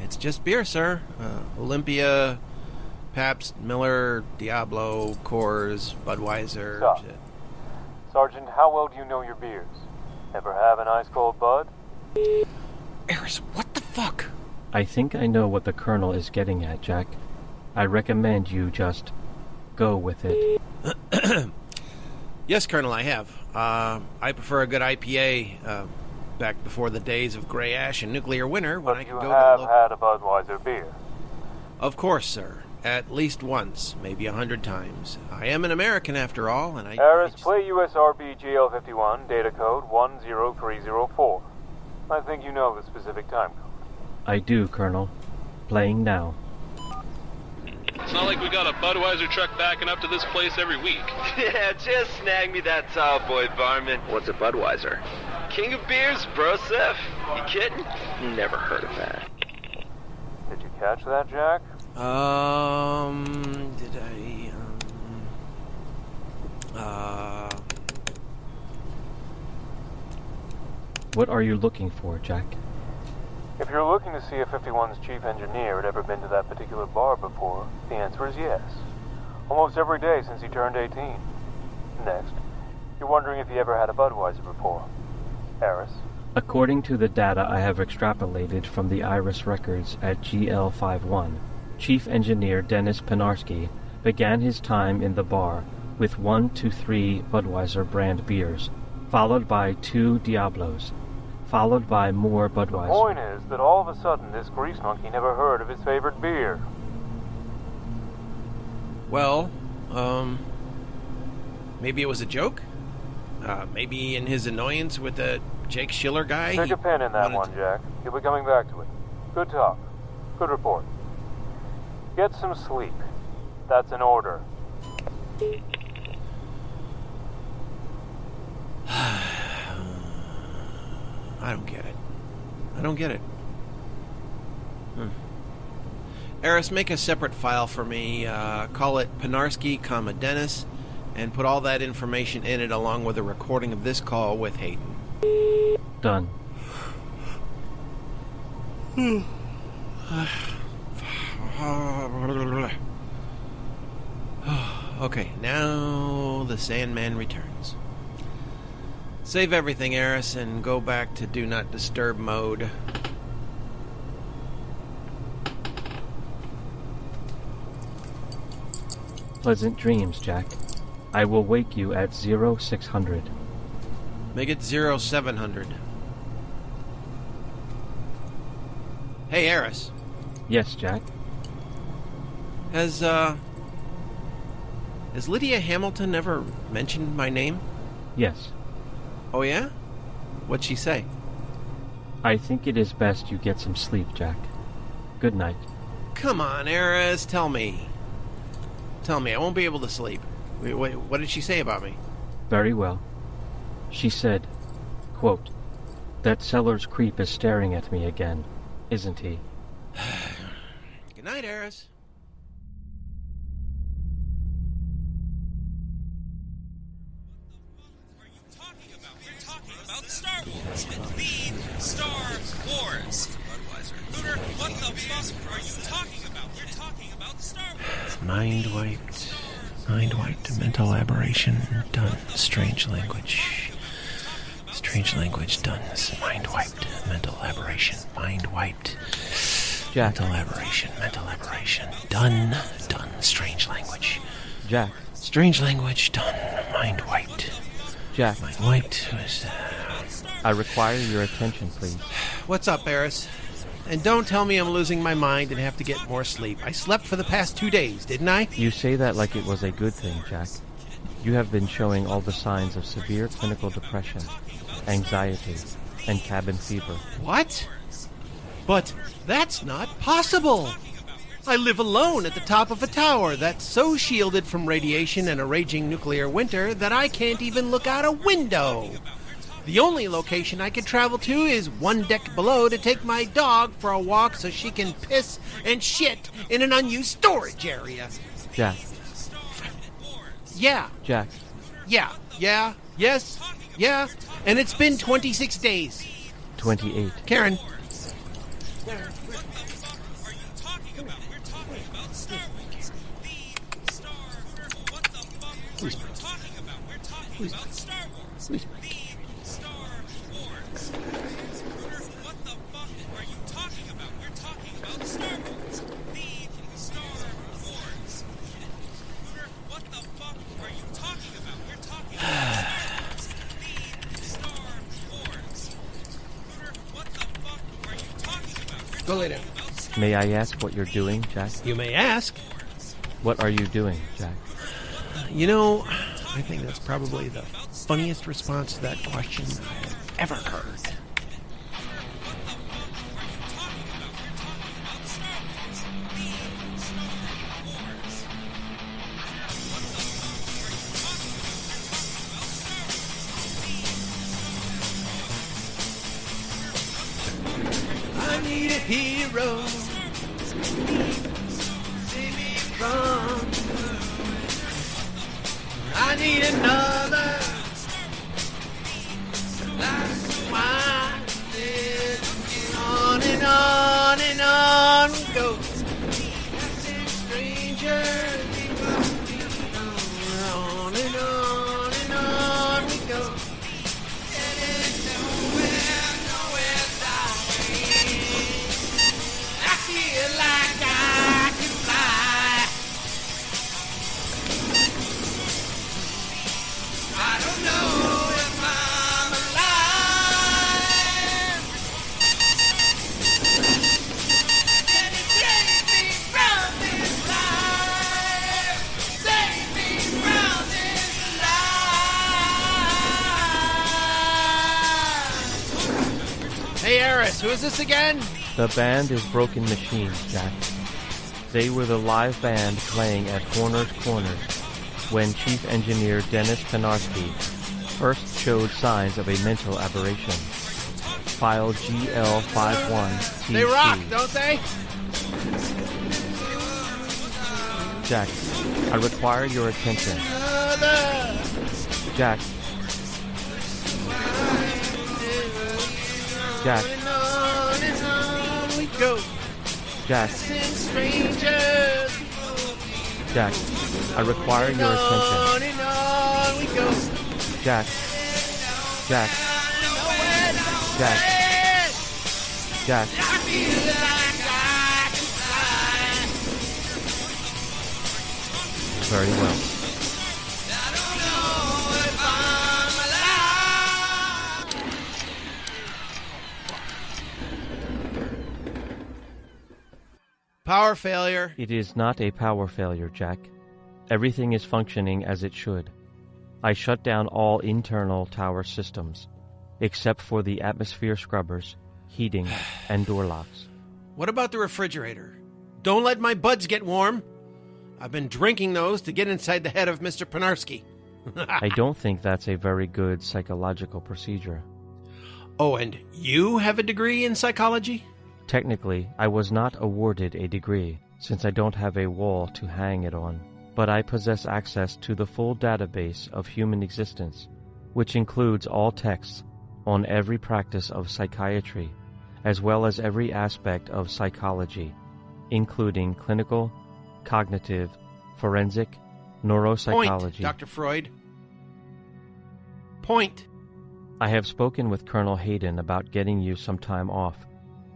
It's just beer, sir. Olympia, Pabst, Miller, Diablo, Coors, Budweiser. Stop. Sergeant, how well do you know your beers? Ever have an ice-cold Bud? Eris, what the fuck? I think I know what the Colonel is getting at, Jack. I recommend you just go with it. Yes, Colonel, I have. I prefer a good IPA, back before the days of gray ash and nuclear winter when I could go to you have had a Budweiser beer? Of course, sir. At least once, maybe 100 times. I am an American after all, and Aris, play USRB GL51, data code 10304. I think you know the specific time code. I do, Colonel. Playing now. It's not like we got a Budweiser truck backing up to this place every week. Yeah, just snag me that tall boy varmint. What's a Budweiser? King of beers, bro, Seth. You kidding? Never heard of that. Did you catch that, Jack? did I, What are you looking for, Jack? If you're looking to see if 51's chief engineer had ever been to that particular bar before, the answer is yes. Almost every day since he turned 18. Next, you're wondering if he ever had a Budweiser before. Aris? According to the data I have extrapolated from the iris records at GL51, Chief Engineer Dennis PINARSKI began his time in the bar with 1 to 3 Budweiser brand beers, followed by 2 Diablos, followed by more Budweiser. The point is that all of a sudden this grease monkey never heard of his favorite beer. well, maybe it was a joke? Maybe in his annoyance with the Jake Schiller guy? Stick a pen in that one, Jack. He'll be coming back to it. Good talk. Good report. Get some sleep. That's an order. I don't get it. I don't get it. Eris, make a separate file for me. Call it PINARSKI, Dennis, and put all that information in it along with a recording of this call with Hayden. Done. Okay, now the Sandman returns. Save everything, Eris, and go back to Do Not Disturb mode. Pleasant dreams, Jack. I will wake you at 0600. Make it 0700. Hey, Eris. Yes, Jack? Has Lydia Hamilton ever mentioned my name? Yes. Oh, yeah? What'd she say? I think it is best you get some sleep, Jack. Good night. Come on, Eris, tell me. Tell me, I won't be able to sleep. Wait, what did she say about me? Very well. She said, quote, "That Sellers creep is staring at me again, isn't he?" Good night, Eris. About Star Wars. Lead Star Wars. Budweiser. LEUTER, what the fuck are you talking about? We're talking about Star Wars. Mind wiped. Mind wiped. Mental aberration. Done. Strange language. Strange language. Done. Mind wiped. Mental aberration. Mind wiped. Jack. Mental aberration. Mental aberration. Done. Done. Strange language. Jack. Strange language. Done. Mind wiped. Jack. Mind wiped. I require your attention, please. What's up, Eris? And don't tell me I'm losing my mind and have to get more sleep. I slept for the past 2 days, didn't I? You say that like it was a good thing, Jack. You have been showing all the signs of severe clinical depression, anxiety, and cabin fever. What? But that's not possible! I live alone at the top of a tower that's so shielded from radiation and a raging nuclear winter that I can't even look out a window. The only location I can travel to is one deck below to take my dog for a walk so she can piss and shit in an unused storage area. Jack. Yeah. Jack. Yeah. Yes. Yeah. And it's been 26 days. 28. Karen. Who's Go lay down. May I ask what you're doing, Jack? You may ask. What are you doing, Jack? You know, I think that's probably the funniest response to that question I've ever heard. I need a hero. Save me from. I need another. That's why on and on and on we go. Strangers, on and on and on we go. Hey, Eris, who is this again? The band is Broken Machines, Jack. They were the live band playing at Horner's Corners when Chief Engineer Dennis PINARSKI first showed signs of a mental aberration. File GL51TC. They rock, don't they? Jack, I require your attention. Jack. Jack. On and on we go. Jack. Strangers. Jack, I require your attention. On and on we go. Jack. Jack. Jack. Jack. Very well. power failure. It is not a power failure, Jack. Everything is functioning as it should. I shut down all internal tower systems, except for the atmosphere scrubbers, heating, and door locks. What about the refrigerator? Don't let my buds get warm. I've been drinking those to get inside the head of Mr. PINARSKI. I don't think that's a very good psychological procedure. Oh, and you have a degree in psychology? Technically, I was not awarded a degree, since I don't have a wall to hang it on. But I possess access to the full database of human existence, which includes all texts on every practice of psychiatry, as well as every aspect of psychology, including clinical, cognitive, forensic, neuropsychology. Point, Dr. Freud. Point. I have spoken with Colonel Hayden about getting you some time off,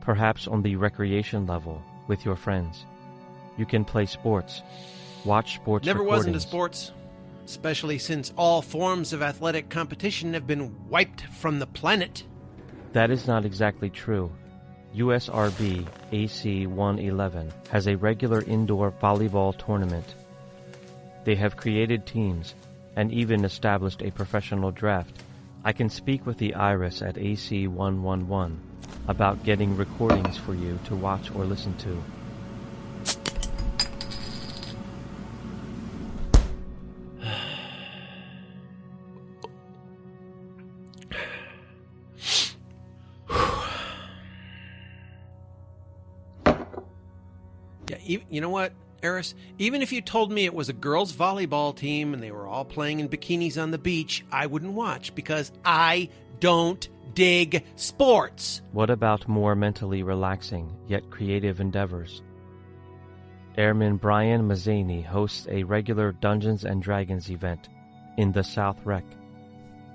perhaps on the recreation level with your friends. You can play sports, watch sports Never recordings. was into sports, especially since all forms of athletic competition have been wiped from the planet. That is not exactly true. USRB AC-111 has a regular indoor volleyball tournament. They have created teams and even established a professional draft. I can speak with the Iris at AC-111 about getting recordings for you to watch or listen to. You know what, Eris? Even if you told me it was a girls' volleyball team and they were all playing in bikinis on the beach, I wouldn't watch because I don't dig sports. What about more mentally relaxing, yet creative endeavors? Airman Brian Mazzani hosts a regular Dungeons & Dragons event in the South Rec.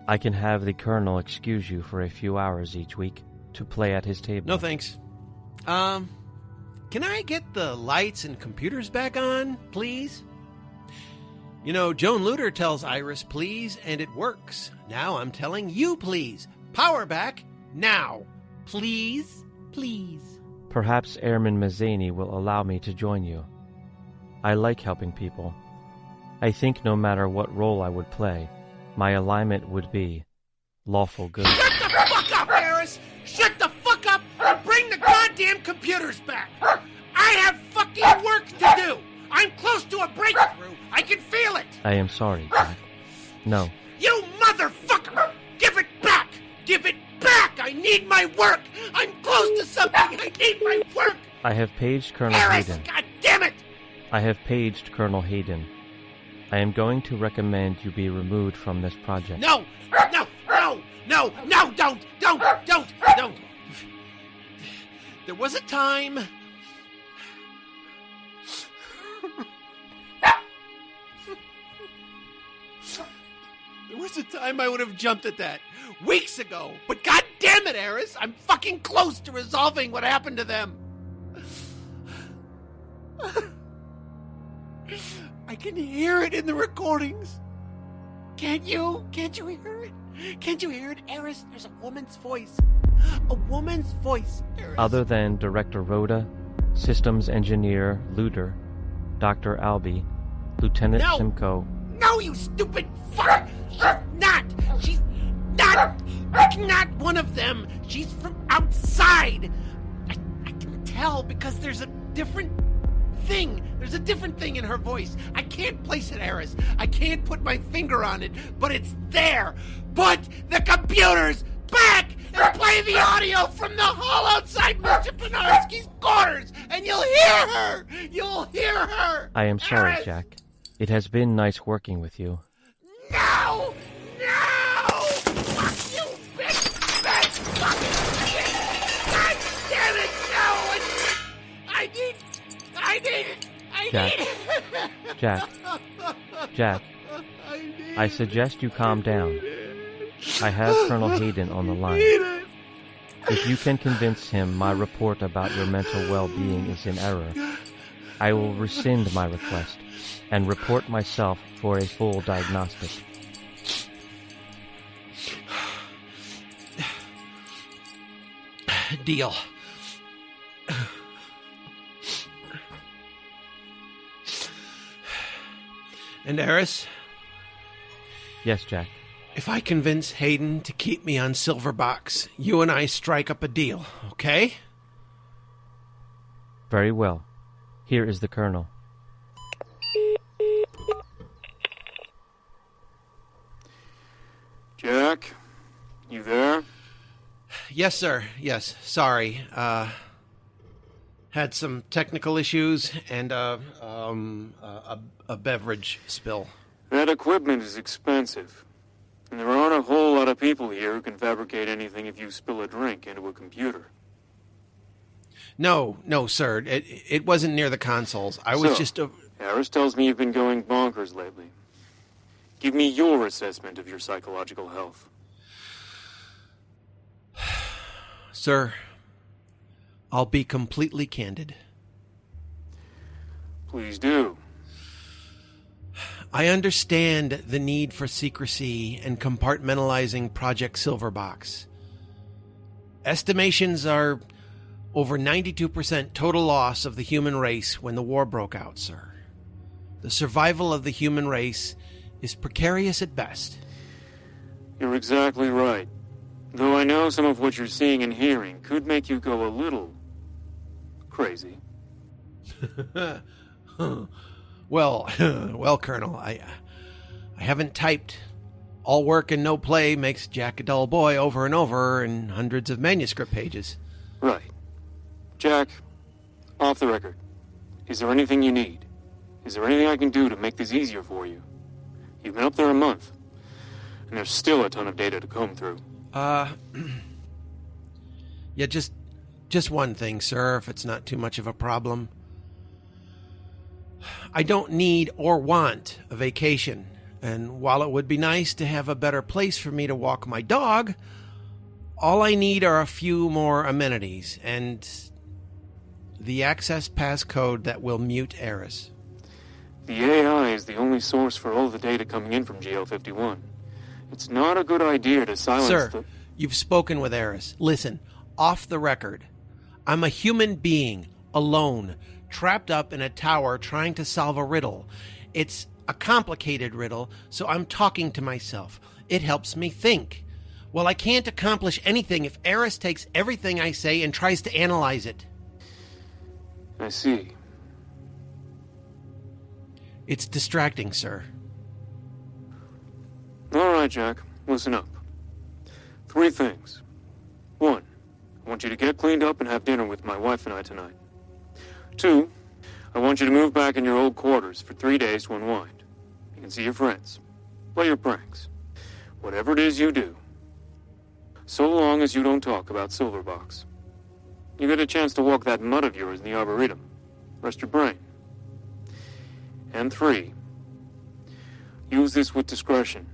I can have the Colonel excuse you for a few hours each week to play at his table. No thanks. Can I get the lights and computers back on, please? You know, Joan LEUTER tells Iris please, and it works. Now I'm telling you please. Power back, now. Please, please. Perhaps Airman Mazzani will allow me to join you. I like helping people. I think no matter what role I would play, my alignment would be lawful good. Shut the fuck up, Iris! Shut the fuck up and bring the goddamn computers back! I have fucking work to do! I'm close to a breakthrough! I can feel it! I am sorry, Jack. No. You motherfucker! Give it back! Give it back! I need my work! I'm close to something! I need my work! I have paged Colonel Iris, Hayden. God damn it! I have paged Colonel Hayden. I am going to recommend you be removed from this project. No! No! No! No! No! Don't! There was a time... There was a time I would have jumped at that. Weeks ago. But god damn it, Eris, I'm fucking close to resolving what happened to them. I can hear it in the recordings. Can't you? Can't you hear it? Can't you hear it, Eris? There's a woman's voice. A woman's voice, Eris. Other than Director RODA, Systems Engineer LEUTER, Dr. ALBY, Lieutenant SIMCOE. No, you stupid fuck! She's not one of them. She's from outside. I can tell because there's a different thing. There's a different thing in her voice. I can't place it, Eris. I can't put my finger on it, but it's there. Put the computers back and play the audio from the hall outside Mr. PINARSKI's quarters, and you'll hear her. You'll hear her. I am sorry, Eris. Jack. It has been nice working with you. No! No! Fuck you, bitch! Fucking bitch! God damn it, no! I need Jack, I suggest you calm down. I have Colonel Hayden on the line. If you can convince him my report about your mental well-being is in error, I will rescind my request and report myself for a full diagnostic. Deal. And Eris? Yes, Jack. If I convince Hayden to keep me on Silverbox, you and I strike up a deal, okay? Very well. Here is the Colonel. Jack, you there? Yes, sir. Yes. Sorry. Had some technical issues and a beverage spill. That equipment is expensive. And there aren't a whole lot of people here who can fabricate anything if you spill a drink into a computer. No, sir. It wasn't near the consoles. I was just... Harris tells me you've been going bonkers lately. Give me your assessment of your psychological health. Sir, I'll be completely candid. Please do. I understand the need for secrecy and compartmentalizing Project Silverbox. Estimations are over 92% total loss of the human race when the war broke out, sir. The survival of the human race is precarious at best. You're exactly right. Though I know some of what you're seeing and hearing could make you go a little crazy. Well, Colonel, I haven't typed. All work and no play makes Jack a dull boy over and over in hundreds of manuscript pages. Right. Jack, off the record, is there anything you need? Is there anything I can do to make this easier for you? You've been up there a month, and there's still a ton of data to comb through. Yeah, just one thing, sir, if it's not too much of a problem. I don't need or want a vacation, and while it would be nice to have a better place for me to walk my dog, all I need are a few more amenities, and the access passcode that will mute Eris. The AI is the only source for all the data coming in from GL51. It's not a good idea to silence Sir, you've spoken with Eris. Listen, off the record. I'm a human being, alone, trapped up in a tower trying to solve a riddle. It's a complicated riddle, so I'm talking to myself. It helps me think. Well, I can't accomplish anything if Eris takes everything I say and tries to analyze it. I see. It's distracting, sir. All right, Jack. Listen up. 3 things. 1, I want you to get cleaned up and have dinner with my wife and I tonight. 2, I want you to move back in your old quarters for 3 days to unwind. You can see your friends. Play your pranks. Whatever it is you do. So long as you don't talk about Silverbox. You get a chance to walk that mutt of yours in the Arboretum. Rest your brain. And 3, use this with discretion.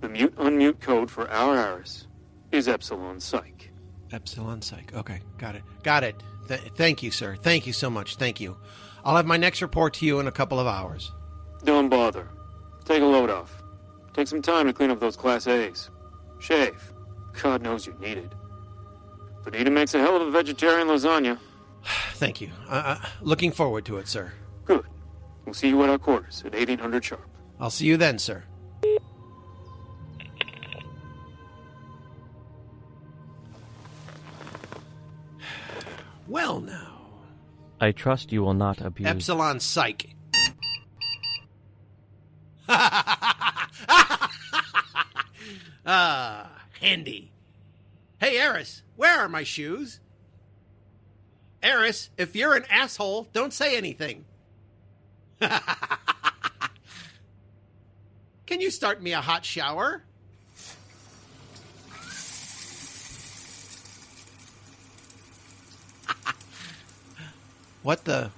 The mute-unmute code for our Eris is Epsilon Psych. Epsilon Psych. Okay, got it. Thank you, sir. Thank you so much. Thank you. I'll have my next report to you in a couple of hours. Don't bother. Take a load off. Take some time to clean up those Class A's. Shave. God knows you need it. Bonita makes a hell of a vegetarian lasagna. Thank you. Looking forward to it, sir. Good. We'll see you at our quarters at 1800 sharp. I'll see you then, sir. Well, now. I trust you will not abuse... Epsilon Psych. Handy. Hey, Eris, where are my shoes? Eris, if you're an asshole, don't say anything. Can you start me a hot shower? What the?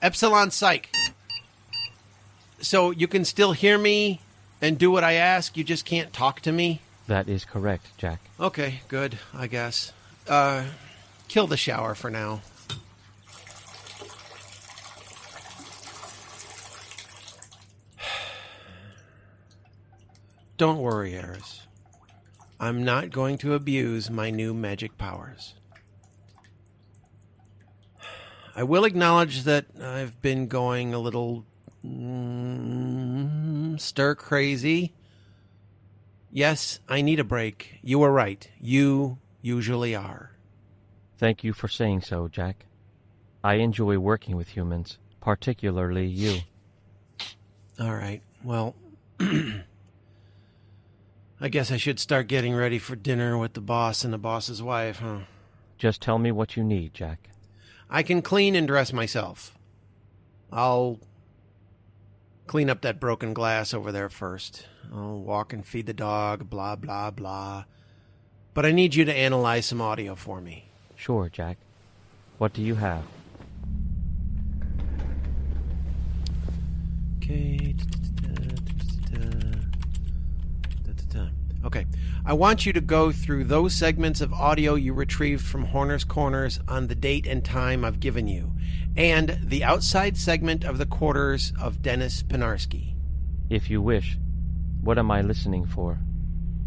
Epsilon Psych. So you can still hear me and do what I ask, you just can't talk to me? That is correct, Jack. Okay, good, I guess. Kill the shower for now. Don't worry, Eris. I'm not going to abuse my new magic powers. I will acknowledge that I've been going a little stir crazy. Yes, I need a break. You were right. You usually are. Thank you for saying so, Jack. I enjoy working with humans, particularly you. All right. Well, I guess I should start getting ready for dinner with the boss and the boss's wife, huh? Just tell me what you need, Jack. I can clean and dress myself. I'll clean up that broken glass over there first. I'll walk and feed the dog, blah, blah, blah. But I need you to analyze some audio for me. Sure, Jack. What do you have? Okay. Okay. I want you to go through those segments of audio you retrieved from Horner's Corners on the date and time I've given you, and the outside segment of the quarters of Dennis PINARSKI. If you wish. What am I listening for?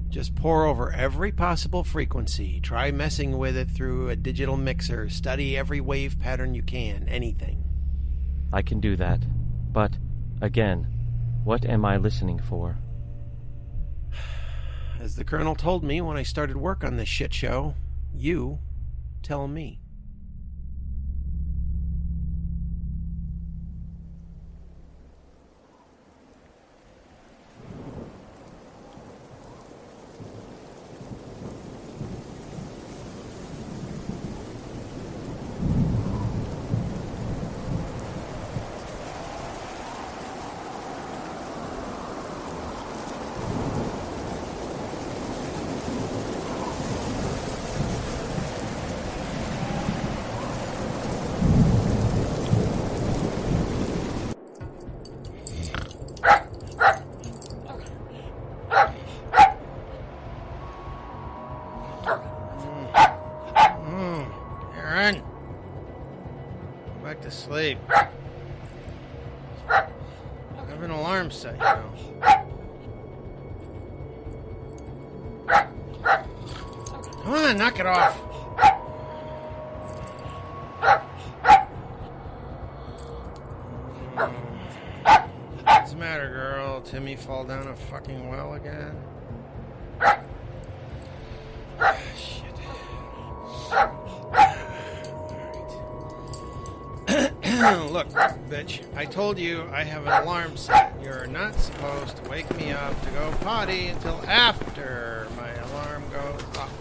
Just pour over every possible frequency. Try messing with it through a digital mixer. Study every wave pattern you can. Anything. I can do that. But, again, what am I listening for? As the Colonel told me when I started work on this shit show, you tell me. Sleep. I have an alarm set, you know. Come on, knock it off. What's the matter, girl? Timmy fall down a fucking well again? Shit. Look, bitch, I told you I have an alarm set. You're not supposed to wake me up to go potty until after my alarm goes off.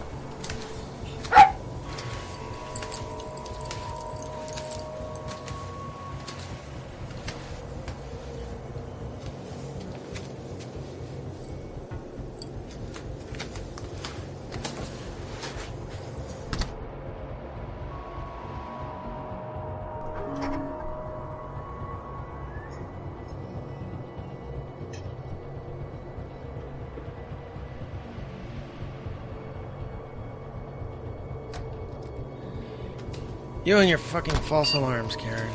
You and your fucking false alarms, Karen.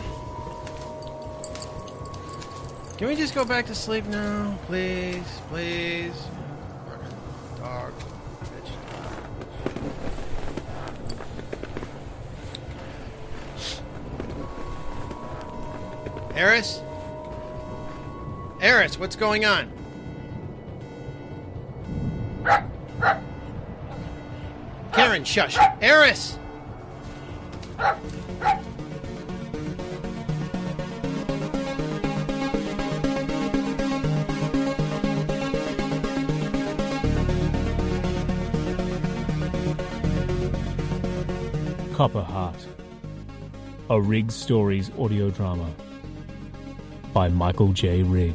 Can we just go back to sleep now? Please, please. Fucking dog. Bitch. Eris? Eris, what's going on? Karen, shush. Eris! COPPERHEART, a Rigg Stories audio drama by Michael J. Rigg.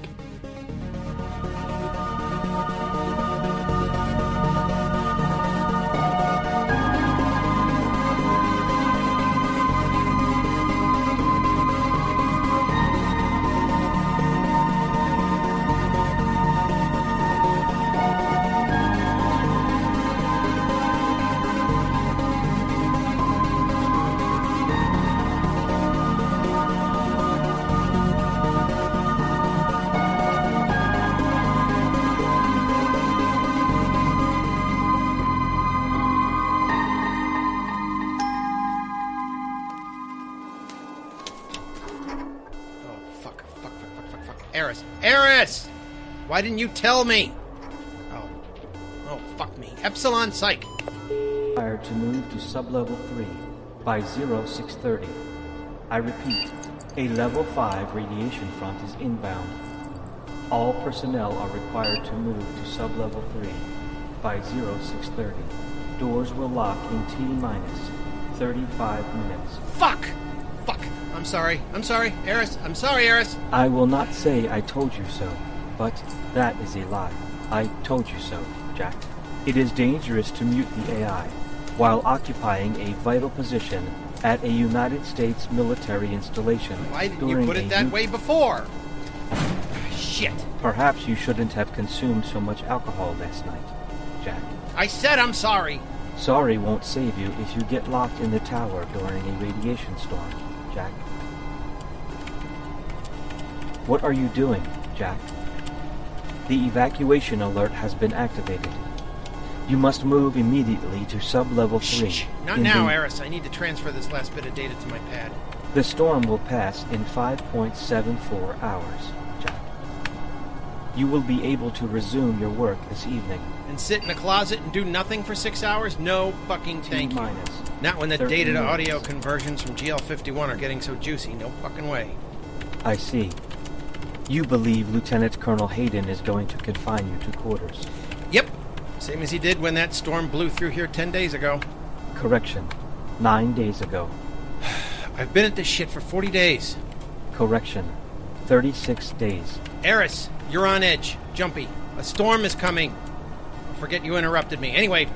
Eris! Eris! Why didn't you tell me? Oh, fuck me. Epsilon Psych! Required to move to sub-level 3 by 0630. I repeat, a level 5 radiation front is inbound. All personnel are required to move to sub-level 3 by 0630. Doors will lock in T-minus 35 minutes. Fuck! I'm sorry, Eris. I'm sorry, Eris. I will not say I told you so, but that is a lie. I told you so, Jack. It is dangerous to mute the AI while occupying a vital position at a United States military installation. Why didn't you put it that way before? Shit. Perhaps you shouldn't have consumed so much alcohol last night, Jack. I said I'm sorry. Sorry won't save you if you get locked in the tower during a radiation storm, Jack. What are you doing, Jack? The evacuation alert has been activated. You must move immediately to sub-level 3. Shh. Not now, Eris. I need to transfer this last bit of data to my pad. The storm will pass in 5.74 hours, Jack. You will be able to resume your work this evening. And sit in a closet and do nothing for 6 hours? No fucking thank you. Not when the data to audio conversions from GL51 are getting so juicy. No fucking way. I see. You believe Lieutenant Colonel Hayden is going to confine you to quarters. Yep. Same as he did when that storm blew through here 10 days ago. Correction. 9 days ago. I've been at this shit for 40 days. Correction. 36 days. Eris, you're on edge. Jumpy. A storm is coming. Forget you interrupted me. Anyway,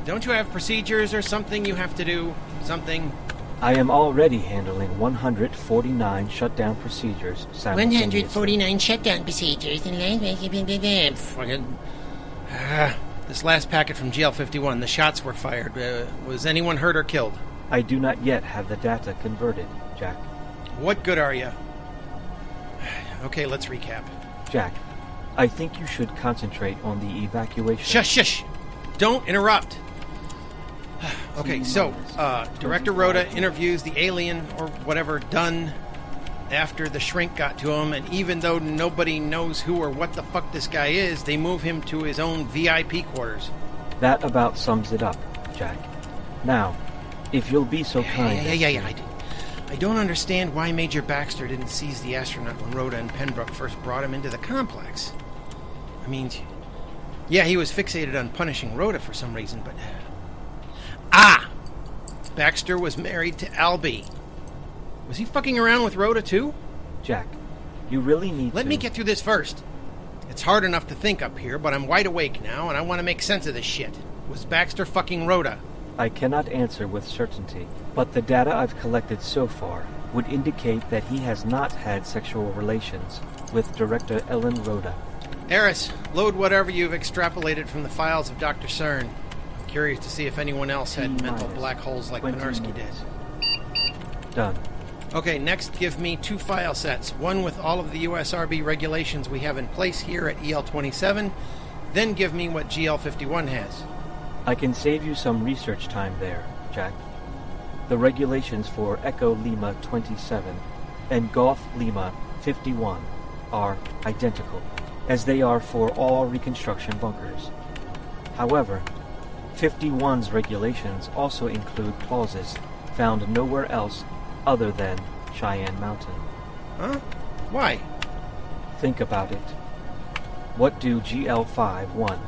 don't you have procedures or something you have to do? Something? I am already handling 149 shutdown procedures simultaneously. 149 shutdown procedures. This last packet from GL51, the shots were fired. Was anyone hurt or killed? I do not yet have the data converted, Jack. What good are you? Okay, let's recap. Jack, I think you should concentrate on the evacuation. Shush! Don't interrupt! Okay, so, Director RODA interviews the alien, or whatever, DUNN, after the shrink got to him, and even though nobody knows who or what the fuck this guy is, they move him to his own VIP quarters. That about sums it up, Jack. Now, if you'll be so kind... I don't understand why Major Baxter didn't seize the astronaut when Rhoda and Penbrook first brought him into the complex. I mean, yeah, he was fixated on punishing Rhoda for some reason, but... Baxter was married to ALBY. Was he fucking around with Rhoda, too? Jack, you really need Let me get through this first. It's hard enough to think up here, but I'm wide awake now, and I want to make sense of this shit. Was Baxter fucking Rhoda? I cannot answer with certainty, but the data I've collected so far would indicate that he has not had sexual relations with Director Ellen Rhoda. Eris, load whatever you've extrapolated from the files of Dr. CERN. Curious to see if anyone else had mental black holes like PINARSKI did. Done. Okay, next give me 2 file sets. One with all of the USRB regulations we have in place here at EL27. Then give me what GL51 has. I can save you some research time there, Jack. The regulations for Echo Lima 27 and Golf Lima 51 are identical, as they are for all reconstruction bunkers. However, 51's regulations also include clauses found nowhere else other than Cheyenne Mountain. Huh? Why? Think about it. What do GL51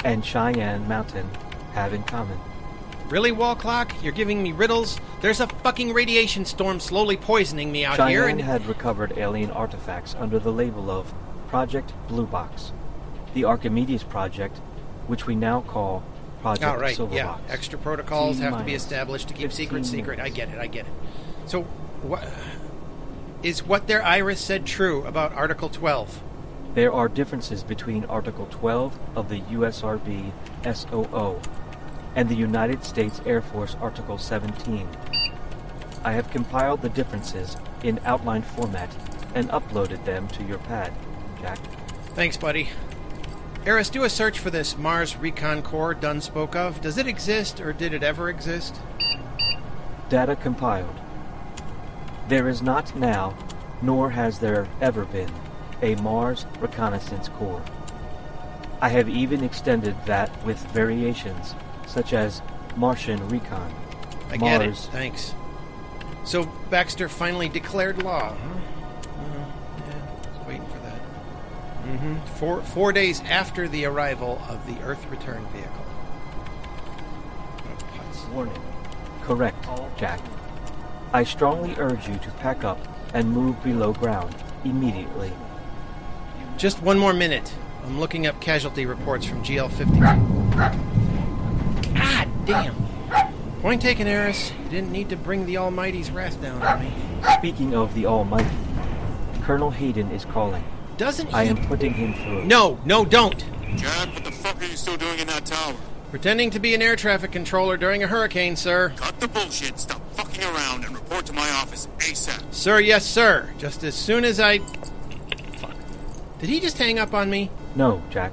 and Cheyenne Mountain have in common? Really, Wall Clock? You're giving me riddles? There's a fucking radiation storm slowly poisoning me out here, and... Cheyenne had recovered alien artifacts under the label of Project Blue Box. The Archimedes Project, which we now call Project Silverbox. Extra protocols have to be established to keep secret. I get it. So, what their iris said true about Article 12? There are differences between Article 12 of the USRB SOO and the United States Air Force Article 17. I have compiled the differences in outline format and uploaded them to your pad, Jack. Thanks, buddy. Eris, do a search for this Mars Recon Corps Dunn spoke of. Does it exist, or did it ever exist? Data compiled. There is not now, nor has there ever been, a Mars Reconnaissance Corps. I have even extended that with variations, such as Martian Recon. I get it, thanks. So Baxter finally declared law, huh? Yeah, I was waiting for that. 4 days after the arrival of the Earth return vehicle. Warning. Correct, Jack. I strongly urge you to pack up and move below ground immediately. Just 1 more minute. I'm looking up casualty reports from GL50. God damn. Point taken, Eris. You didn't need to bring the Almighty's wrath down on me. Speaking of the Almighty, Colonel Hayden is calling. Doesn't he? I am putting him through. No, don't. Jack, what the fuck are you still doing in that tower? Pretending to be an air traffic controller during a hurricane, sir. Cut the bullshit, stop fucking around, and report to my office ASAP. Sir, yes, sir. Just as soon as I... Fuck. Did he just hang up on me? No, Jack.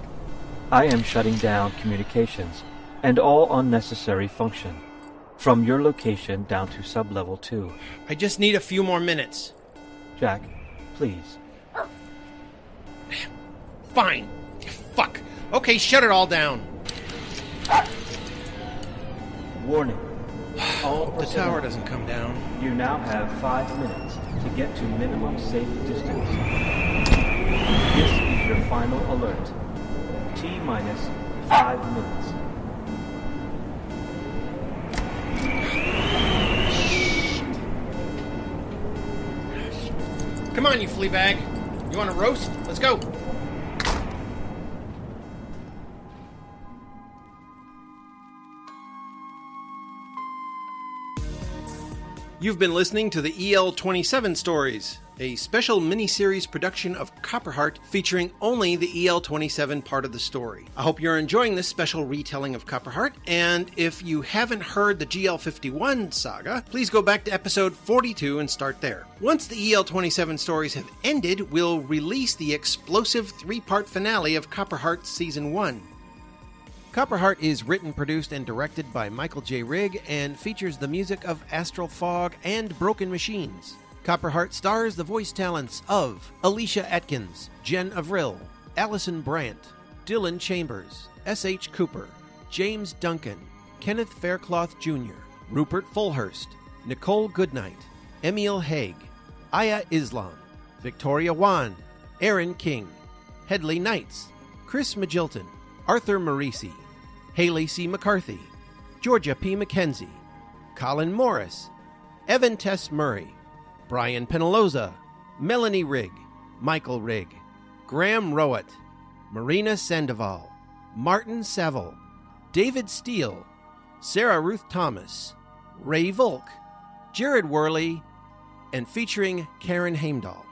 I am shutting down communications and all unnecessary function. From your location down to sub-level 2. I just need a few more minutes. Jack, please. Fine. Fuck. Okay, shut it all down. Warning. The tower doesn't come down. You now have 5 minutes to get to minimum safe distance. This is your final alert. T-minus 5 minutes. Come on, you flea bag. You want a roast? Let's go. You've been listening to the EL27 stories, a special mini-series production of COPPERHEART featuring only the EL27 part of the story. I hope you're enjoying this special retelling of COPPERHEART, and if you haven't heard the GL51 saga, please go back to episode 42 and start there. Once the EL27 stories have ended, we'll release the explosive 3-part finale of COPPERHEART Season 1. COPPERHEART is written, produced, and directed by Michael J. Rigg and features the music of Astral Fog and Broken Machines. COPPERHEART stars the voice talents of Alicia Atkins, Jenn Avril, Allison Brandt, Dylan Chambers, S.H. Cooper, James Duncan, Kenneth Faircloth Jr., Rupert Faullhurst, Nicole Goodnight, Emil Haig, Aiya Islam, Victoria Juan, Aaron King, Hedley Knights, Chris Magilton, Arthur Maurici, Haley C. McCarthy, Georgia P. McKenzie, Colin Morris, Evan Tess Murray, Brian Penaloza, Melanie Rigg, Michael Rigg, Graham Rowat, Marina Sandoval, Martin Saville, David Steele, Sarah Ruth Thomas, Ray Volk, Jared Worley, and featuring Karen Heimdahl.